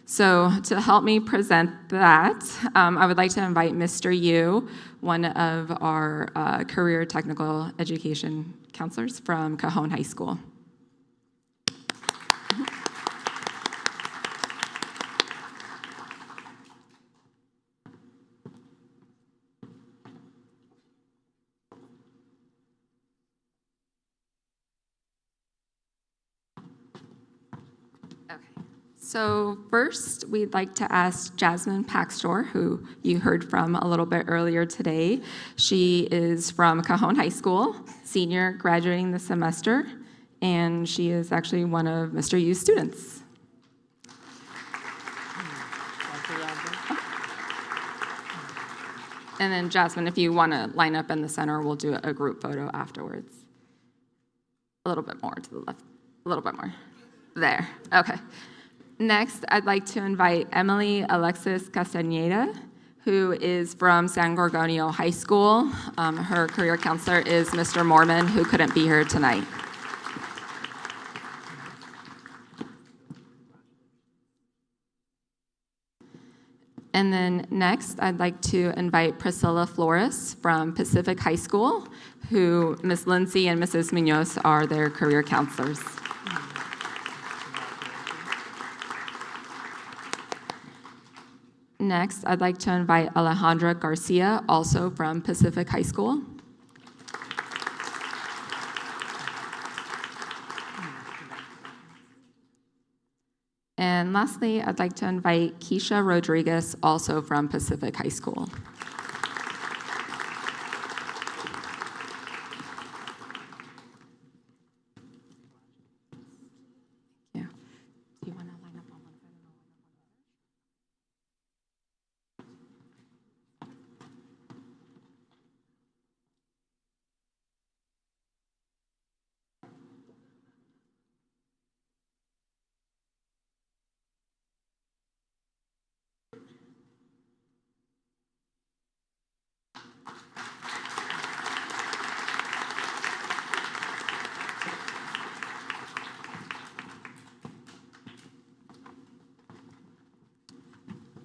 So to help me present that, I would like to invite Mr. Yu, one of our career technical education counselors from Cajon High School. So first, we'd like to ask Jasmine Paxtor, who you heard from a little bit earlier today. She is from Cajon High School, senior, graduating this semester, and she is actually one of Mr. Yu's students. And then Jasmine, if you want to line up in the center, we'll do a group photo afterwards. A little bit more to the left, a little bit more. There, okay. Next, I'd like to invite Emily Alexis Castañeda, who is from San Gorgonio High School. Her career counselor is Mr. Mormon, who couldn't be here tonight. And then next, I'd like to invite Priscilla Flores from Pacific High School, who Ms. Lindsay and Mrs. Munoz are their career counselors. Next, I'd like to invite Alejandra Garcia, also from Pacific High School. And lastly, I'd like to invite Keisha Rodriguez, also from Pacific High School. Yeah. Do you want to line up on one side?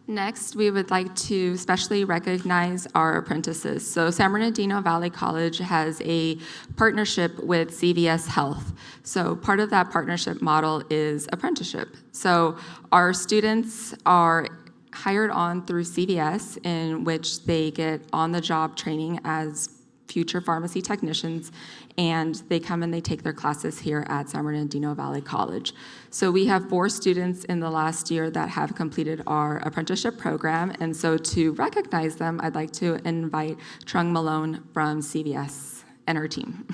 Next, we would like to specially recognize our apprentices. So San Bernardino Valley College has a partnership with CVS Health. So part of that partnership model is apprenticeship. So our students are hired on through CVS, in which they get on-the-job training as future pharmacy technicians, and they come and they take their classes here at San Bernardino Valley College. So we have 4 students in the last year that have completed our apprenticeship program, and so to recognize them, I'd like to invite Trung Malone from CVS and her team.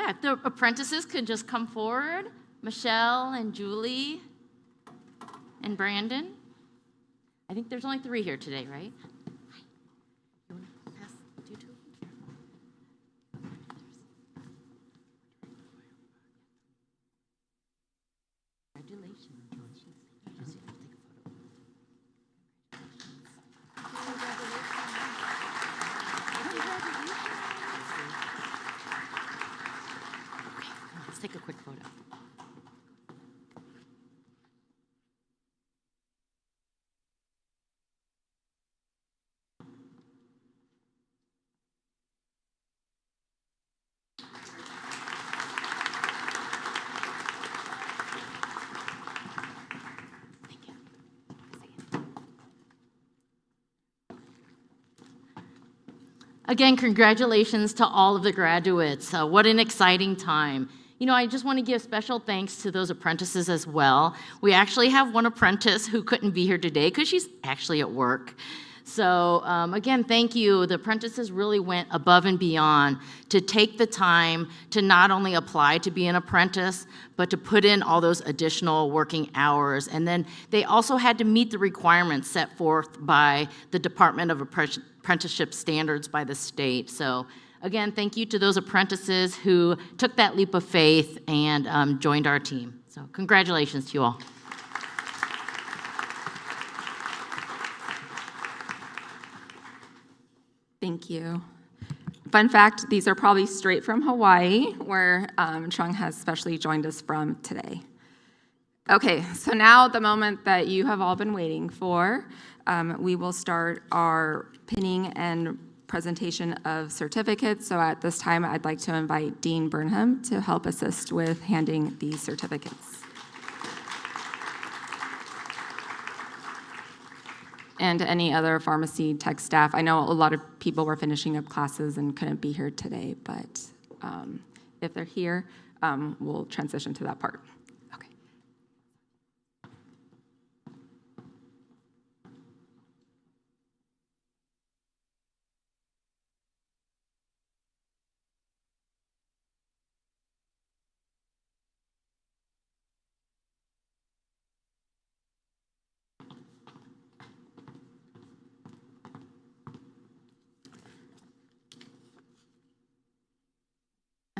Yeah, if the apprentices could just come forward, Michelle and Julie and Brandon. I think there's only 3 here today, right? You want to pass? Do you two? Congratulations. Let's take a quick photo. Again, congratulations to all of the graduates. What an exciting time. You know, I just want to give special thanks to those apprentices as well. We actually have one apprentice who couldn't be here today because she's actually at work. So again, thank you. The apprentices really went above and beyond to take the time to not only apply to be an apprentice, but to put in all those additional working hours. And then they also had to meet the requirements set forth by the Department of Apprenticeship Standards by the state. So again, thank you to those apprentices who took that leap of faith and joined our team. So congratulations to you all. Thank you. Fun fact, these are probably straight from Hawaii, where Chung has specially joined us from today. Okay, so now the moment that you have all been waiting for, we will start our pinning and presentation of certificates. So at this time, I'd like to invite Dean Burnham to help assist with handing these certificates. And any other pharmacy tech staff. I know a lot of people were finishing up classes and couldn't be here today, but if they're here, we'll transition to that part. Okay.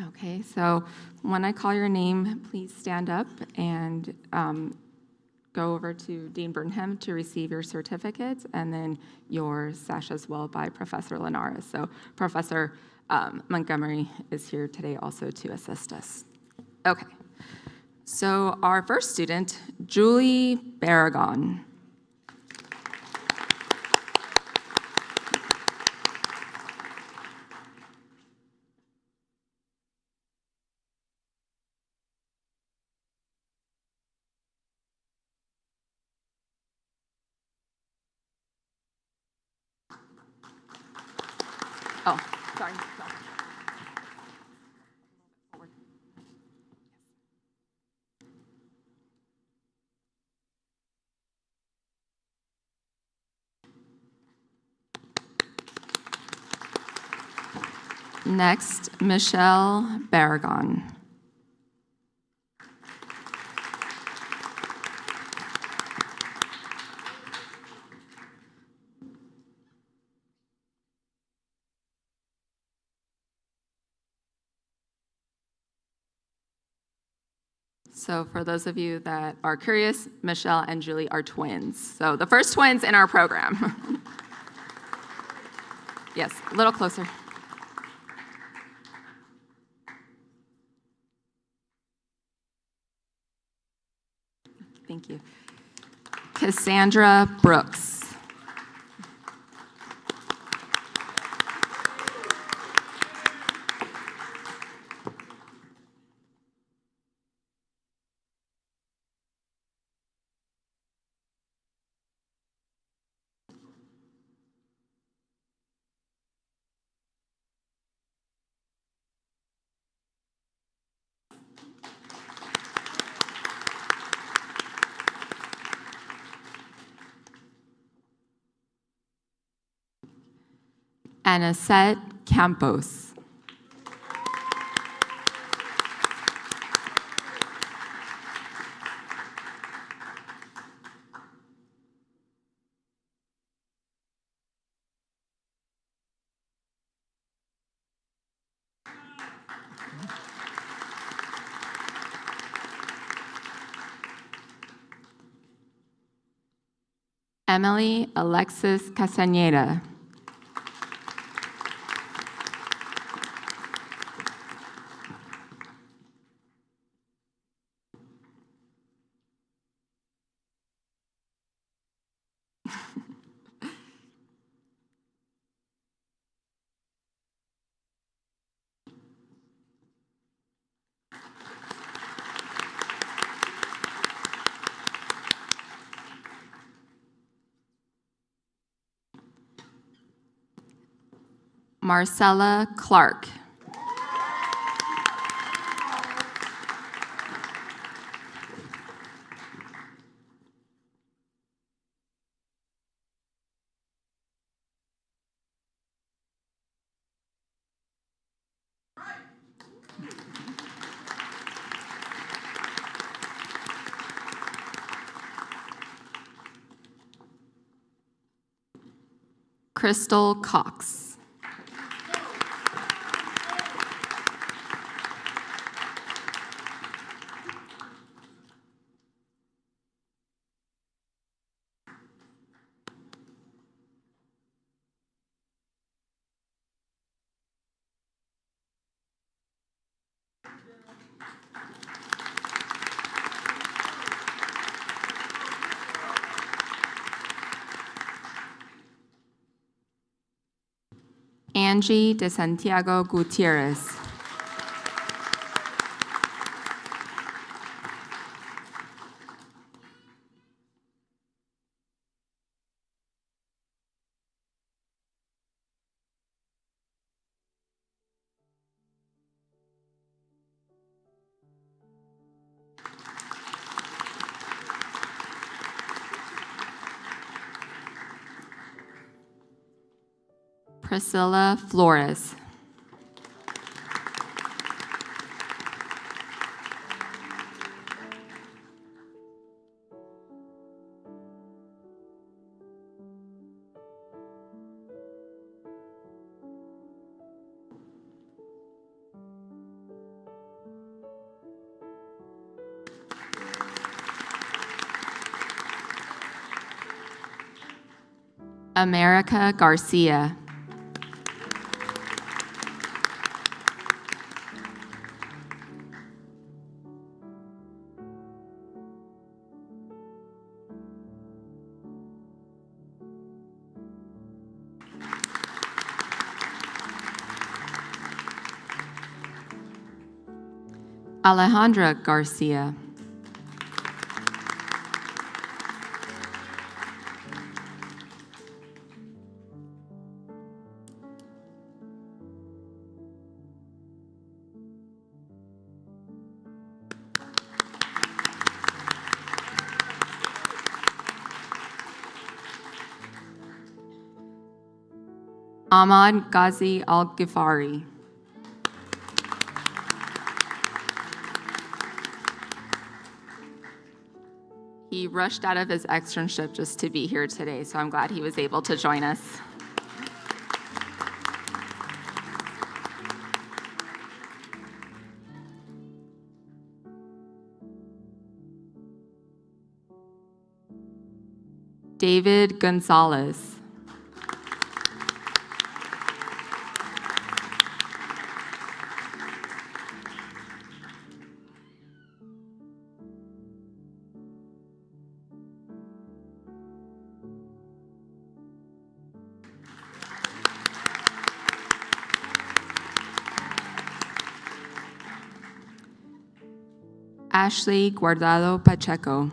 Okay, so when I call your name, please stand up and go over to Dean Burnham to receive your certificates, and then your sash as well by Professor Linares. So Professor Montgomery is here today also to assist us. Okay, so our first student, Julie Barragon. Oh, sorry. Next, Michelle Barragon. So for those of you that are curious, Michelle and Julie are twins. So the first twins in our program. Yes, a little closer. Thank you. Cassandra Brooks. Anisette Campos. Emily Alexis Castañeda. Marcella Clark. Crystal Cox. Angie de Santiago Gutierrez. Priscilla Flores. America Garcia. Alejandra Garcia. Ahmad Ghazi Al-Ghifari. He rushed out of his externship just to be here today, so I'm glad he was able to join us. David Gonzalez. Ashley Guardado Pacheco.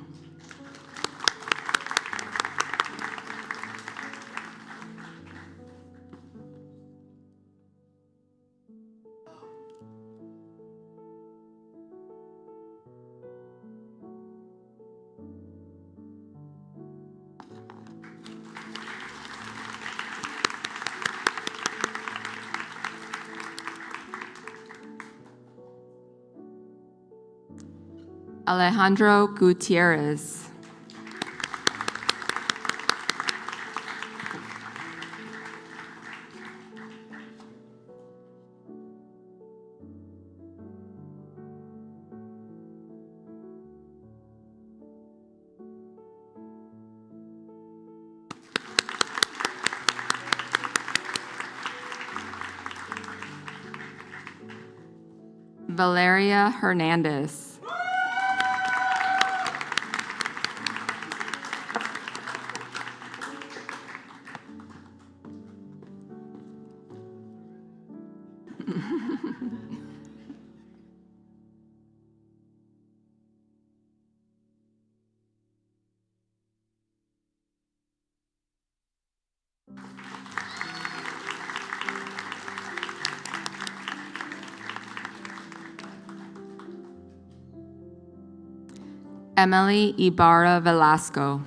Alejandro Gutierrez. Valeria Hernandez. Emily Ibarra Velasco.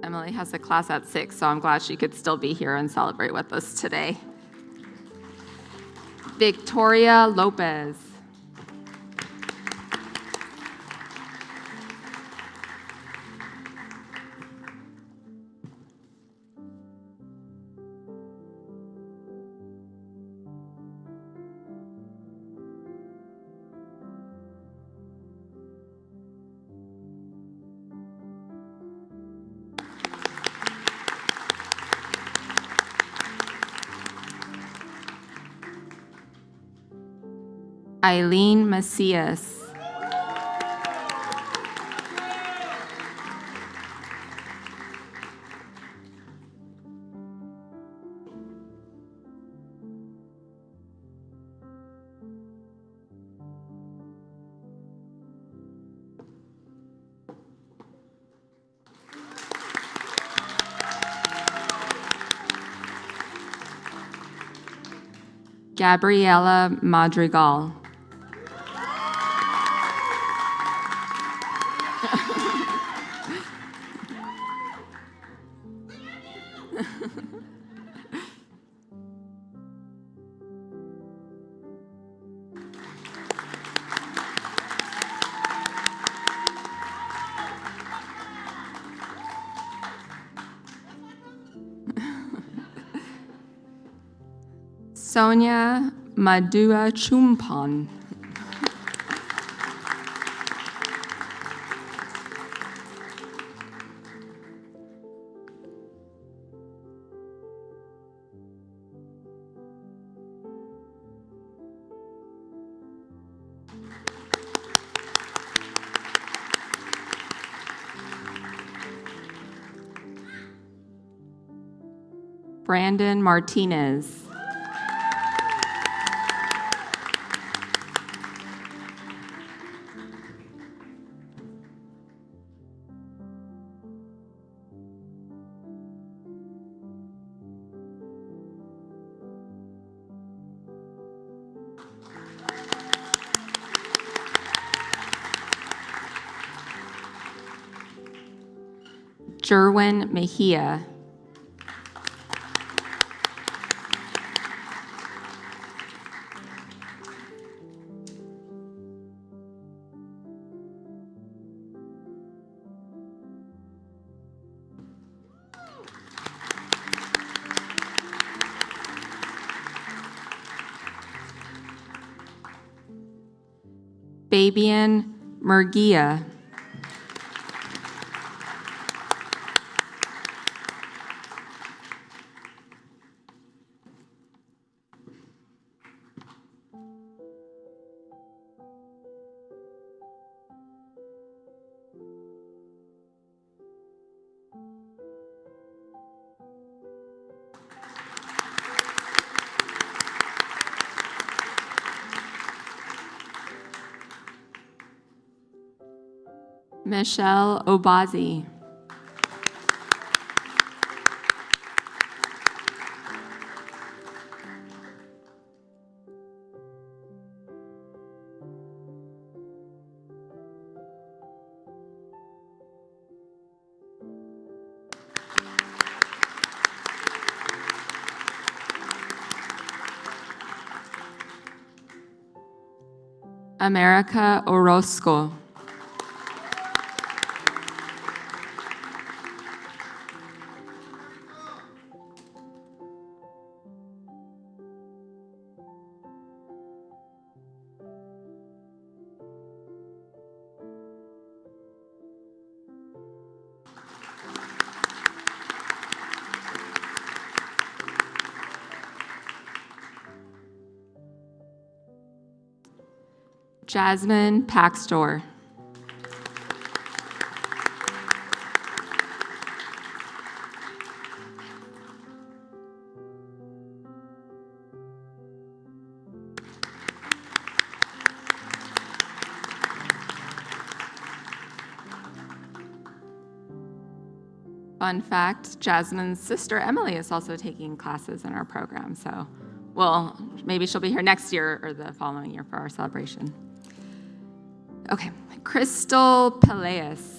Emily has a class at 6, so I'm glad she could still be here and celebrate with us today. Victoria Lopez. Eileen Macias. Gabriela Madrigal. Sonia Madua Chumpan. Brandon Martinez. Jerwin Mejia. Fabian Murguia. Michelle Obazi. America Orozco. Jasmine Paxtor. Fun fact, Jasmine's sister Emily is also taking classes in our program, so well, maybe she'll be here next year or the following year for our celebration. Okay, Crystal Peleus.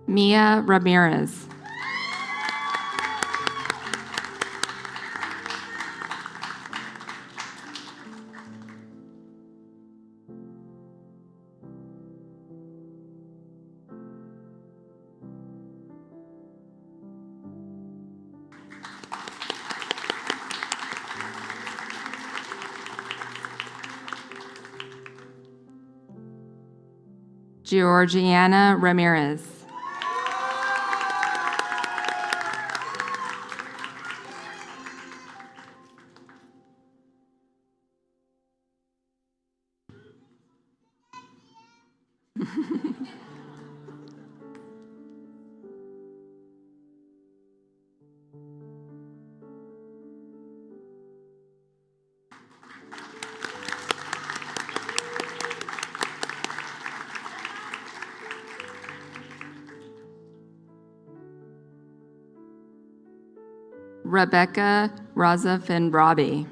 Mia Ramirez. Georgiana Ramirez. Rebecca Razafin Robbie.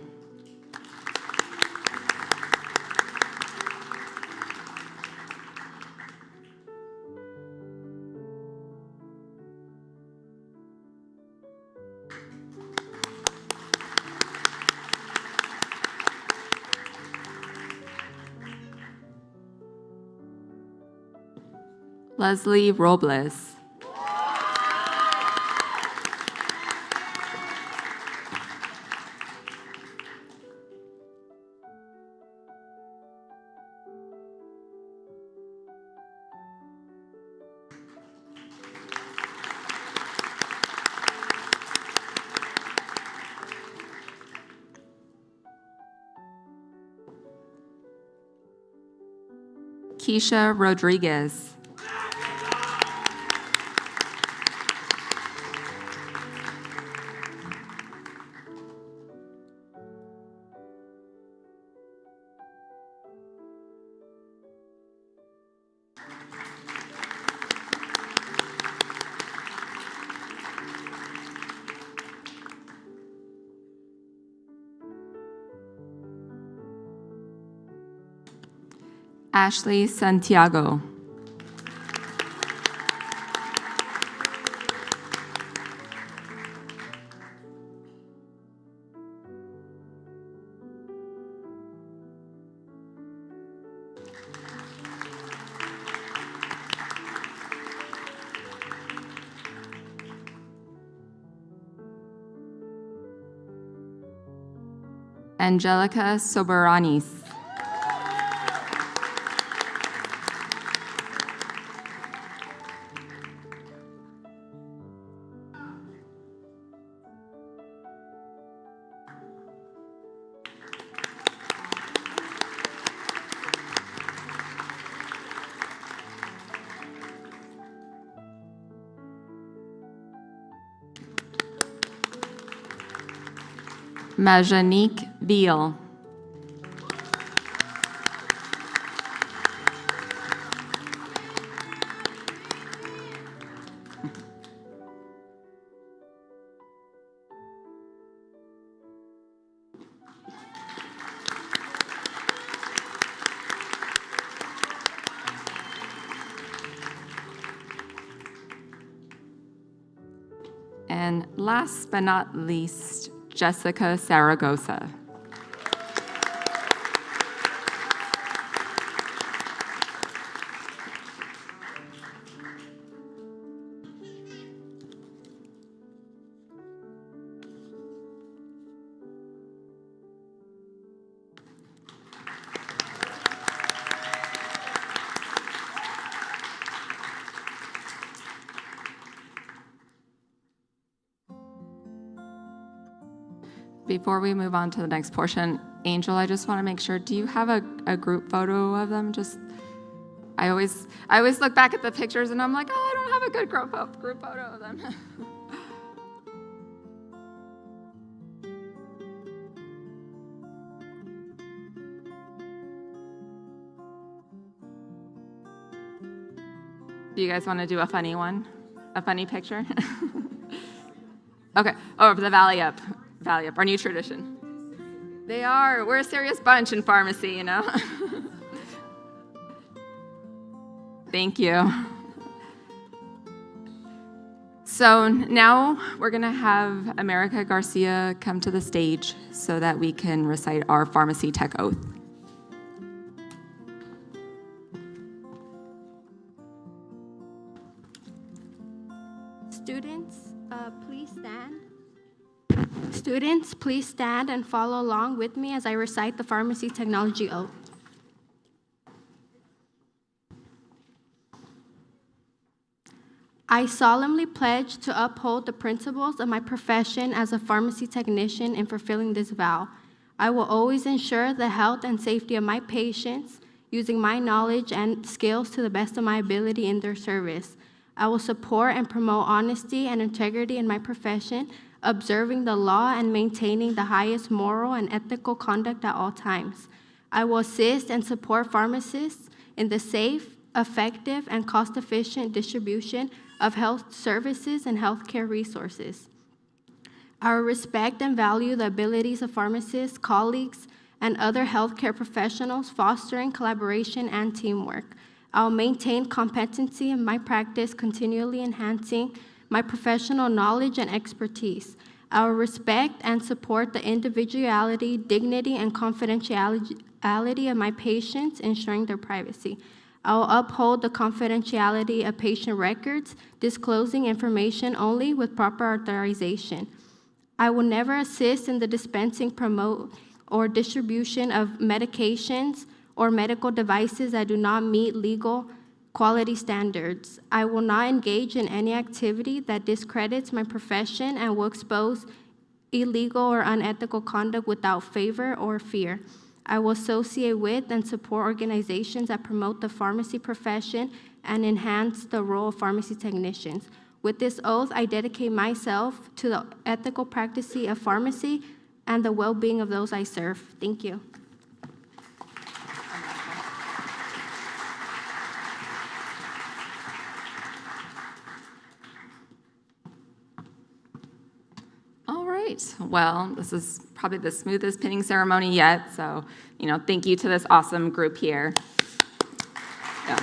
Leslie Robles. Keisha Rodriguez. Ashley Santiago. Angelica Soberanis. Majanique Beal. And last but not least, Jessica Saragosa. Before we move on to the next portion, Angel, I just want to make sure, do you have a group photo of them? I always look back at the pictures and I'm like, oh, I don't have a good group photo of them. Do you guys want to do a funny one? A funny picture? Okay. Oh, the Valley Up, our new tradition. They are. We're a serious bunch in pharmacy, you know. Thank you. So now we're going to have America Garcia come to the stage so that we can recite our pharmacy tech oath. Students, please stand and follow along with me as I recite the pharmacy technology oath. I solemnly pledge to uphold the principles of my profession as a pharmacy technician in fulfilling this vow. I will always ensure the health and safety of my patients, using my knowledge and skills to the best of my ability in their service. I will support and promote honesty and integrity in my profession, observing the law and maintaining the highest moral and ethical conduct at all times. I will assist and support pharmacists in the safe, effective, and cost-efficient distribution of health services and healthcare resources. I will respect and value the abilities of pharmacists, colleagues, and other healthcare professionals, fostering collaboration and teamwork. I will maintain competency in my practice, continually enhancing my professional knowledge and expertise. I will respect and support the individuality, dignity, and confidentiality of my patients, ensuring their privacy. I will uphold the confidentiality of patient records, disclosing information only with proper authorization. I will never assist in the dispensing, promote, or distribution of medications or medical devices that do not meet legal quality standards. I will not engage in any activity that discredits my profession and will expose illegal or unethical conduct without favor or fear. I will associate with and support organizations that promote the pharmacy profession and enhance the role of pharmacy technicians. With this oath, I dedicate myself to the ethical practice of pharmacy and the well-being of those I serve. Thank you. All right. Well, this is probably the smoothest pinning ceremony yet. So, thank you to this awesome group here. Yeah.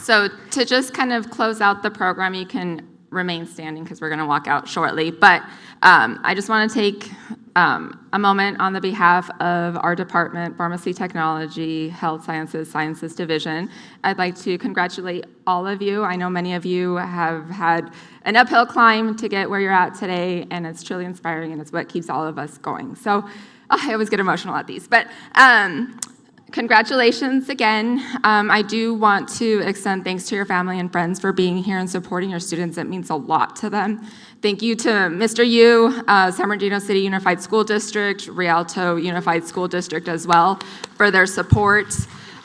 So to just kind of close out the program, you can remain standing because we're going to walk out shortly. But I just want to take a moment on the behalf of our department, Pharmacy Technology, Health Sciences Division. I'd like to congratulate all of you. I know many of you have had an uphill climb to get where you're at today, and it's truly inspiring, and it's what keeps all of us going. So I always get emotional at these. But congratulations again. I do want to extend thanks to your family and friends for being here and supporting your students. It means a lot to them. Thank you to Mr. Yu, San Bernardino City Unified School District, Rialto Unified School District as well for their support.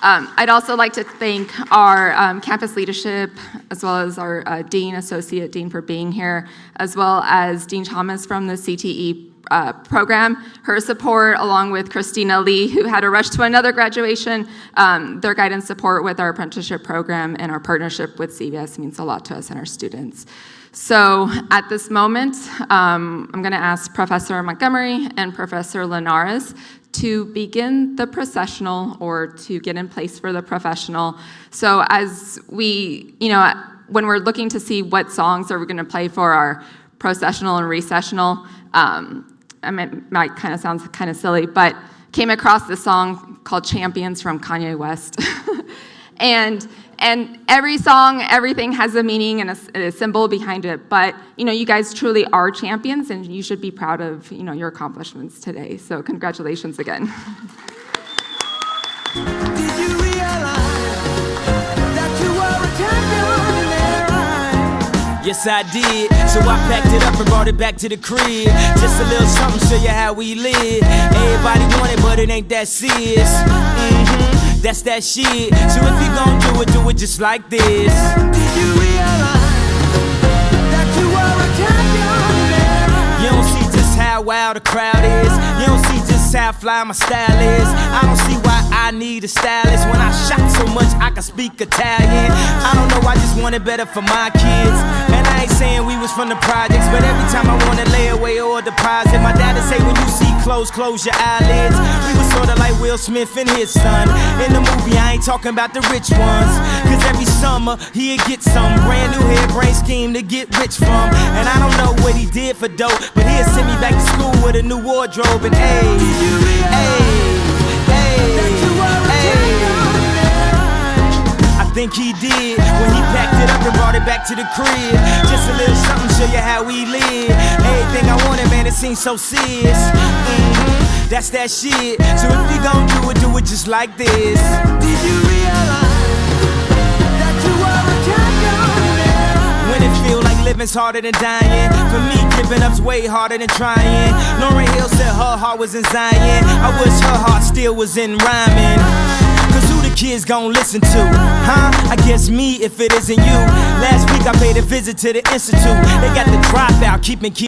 I'd also like to thank our campus leadership, as well as our Dean, Associate Dean for being here, as well as Dean Thomas from the CTE program. Her support, along with Christina Lee, who had to rush to another graduation, their guidance support with our apprenticeship program and our partnership with CVS means a lot to us and our students. So at this moment, I'm going to ask Professor Montgomery and Professor Linares to begin the processional, or to get in place for the professional. So as we, when we're looking to see what songs are we going to play for our processional and recessional, might kind of sounds kind of silly, but came across this song called Champions from Kanye West. and And every song, everything has a meaning and a symbol behind it. But, you guys truly are champions, and you should be proud of, your accomplishments today. So congratulations again. Did you realize that you were a champion in their eyes? Yes, I did. So I packed it up and brought it back to the crib. Just a little something, show you how we live. Everybody want it, but it ain't that serious. That's that shit. So if you gon' do it just like this. Did you realize that you were a champion in their eyes? You don't see just how wild the crowd is. You don't see just how fly my style is. I don't see why I need a stylist. When I shot so much I can speak Italian. I don't know, I just want it better for my kids. And I ain't saying we was from the projects, but every time I wanna lay away or deposit, my dad'd say when you see clothes, close your eyelids. We was sorta like Will Smith and his son. In the movie I ain't talking about the rich ones, cause every summer he'd get some brand new hairbrain scheme to get rich from. And I don't know what he did for dope, but he'd send me back to school with a new wardrobe. And I think he did when he packed it up and brought it back to the crib. Just a little something, show you how we live. Everything I wanted, man, it seems so serious. That's that shit. So if you gon' do it just like this. Did you realize that you were a champion? When it feel like living's harder than dying, for me giving up's way harder than trying. Lauryn Hill said her heart was in Zion. I wish her heart still was in rhyming. Cause who the kids gon' listen to? I guess me if it isn't you. Last week I paid a visit to the institute. They got the dropout keeping kids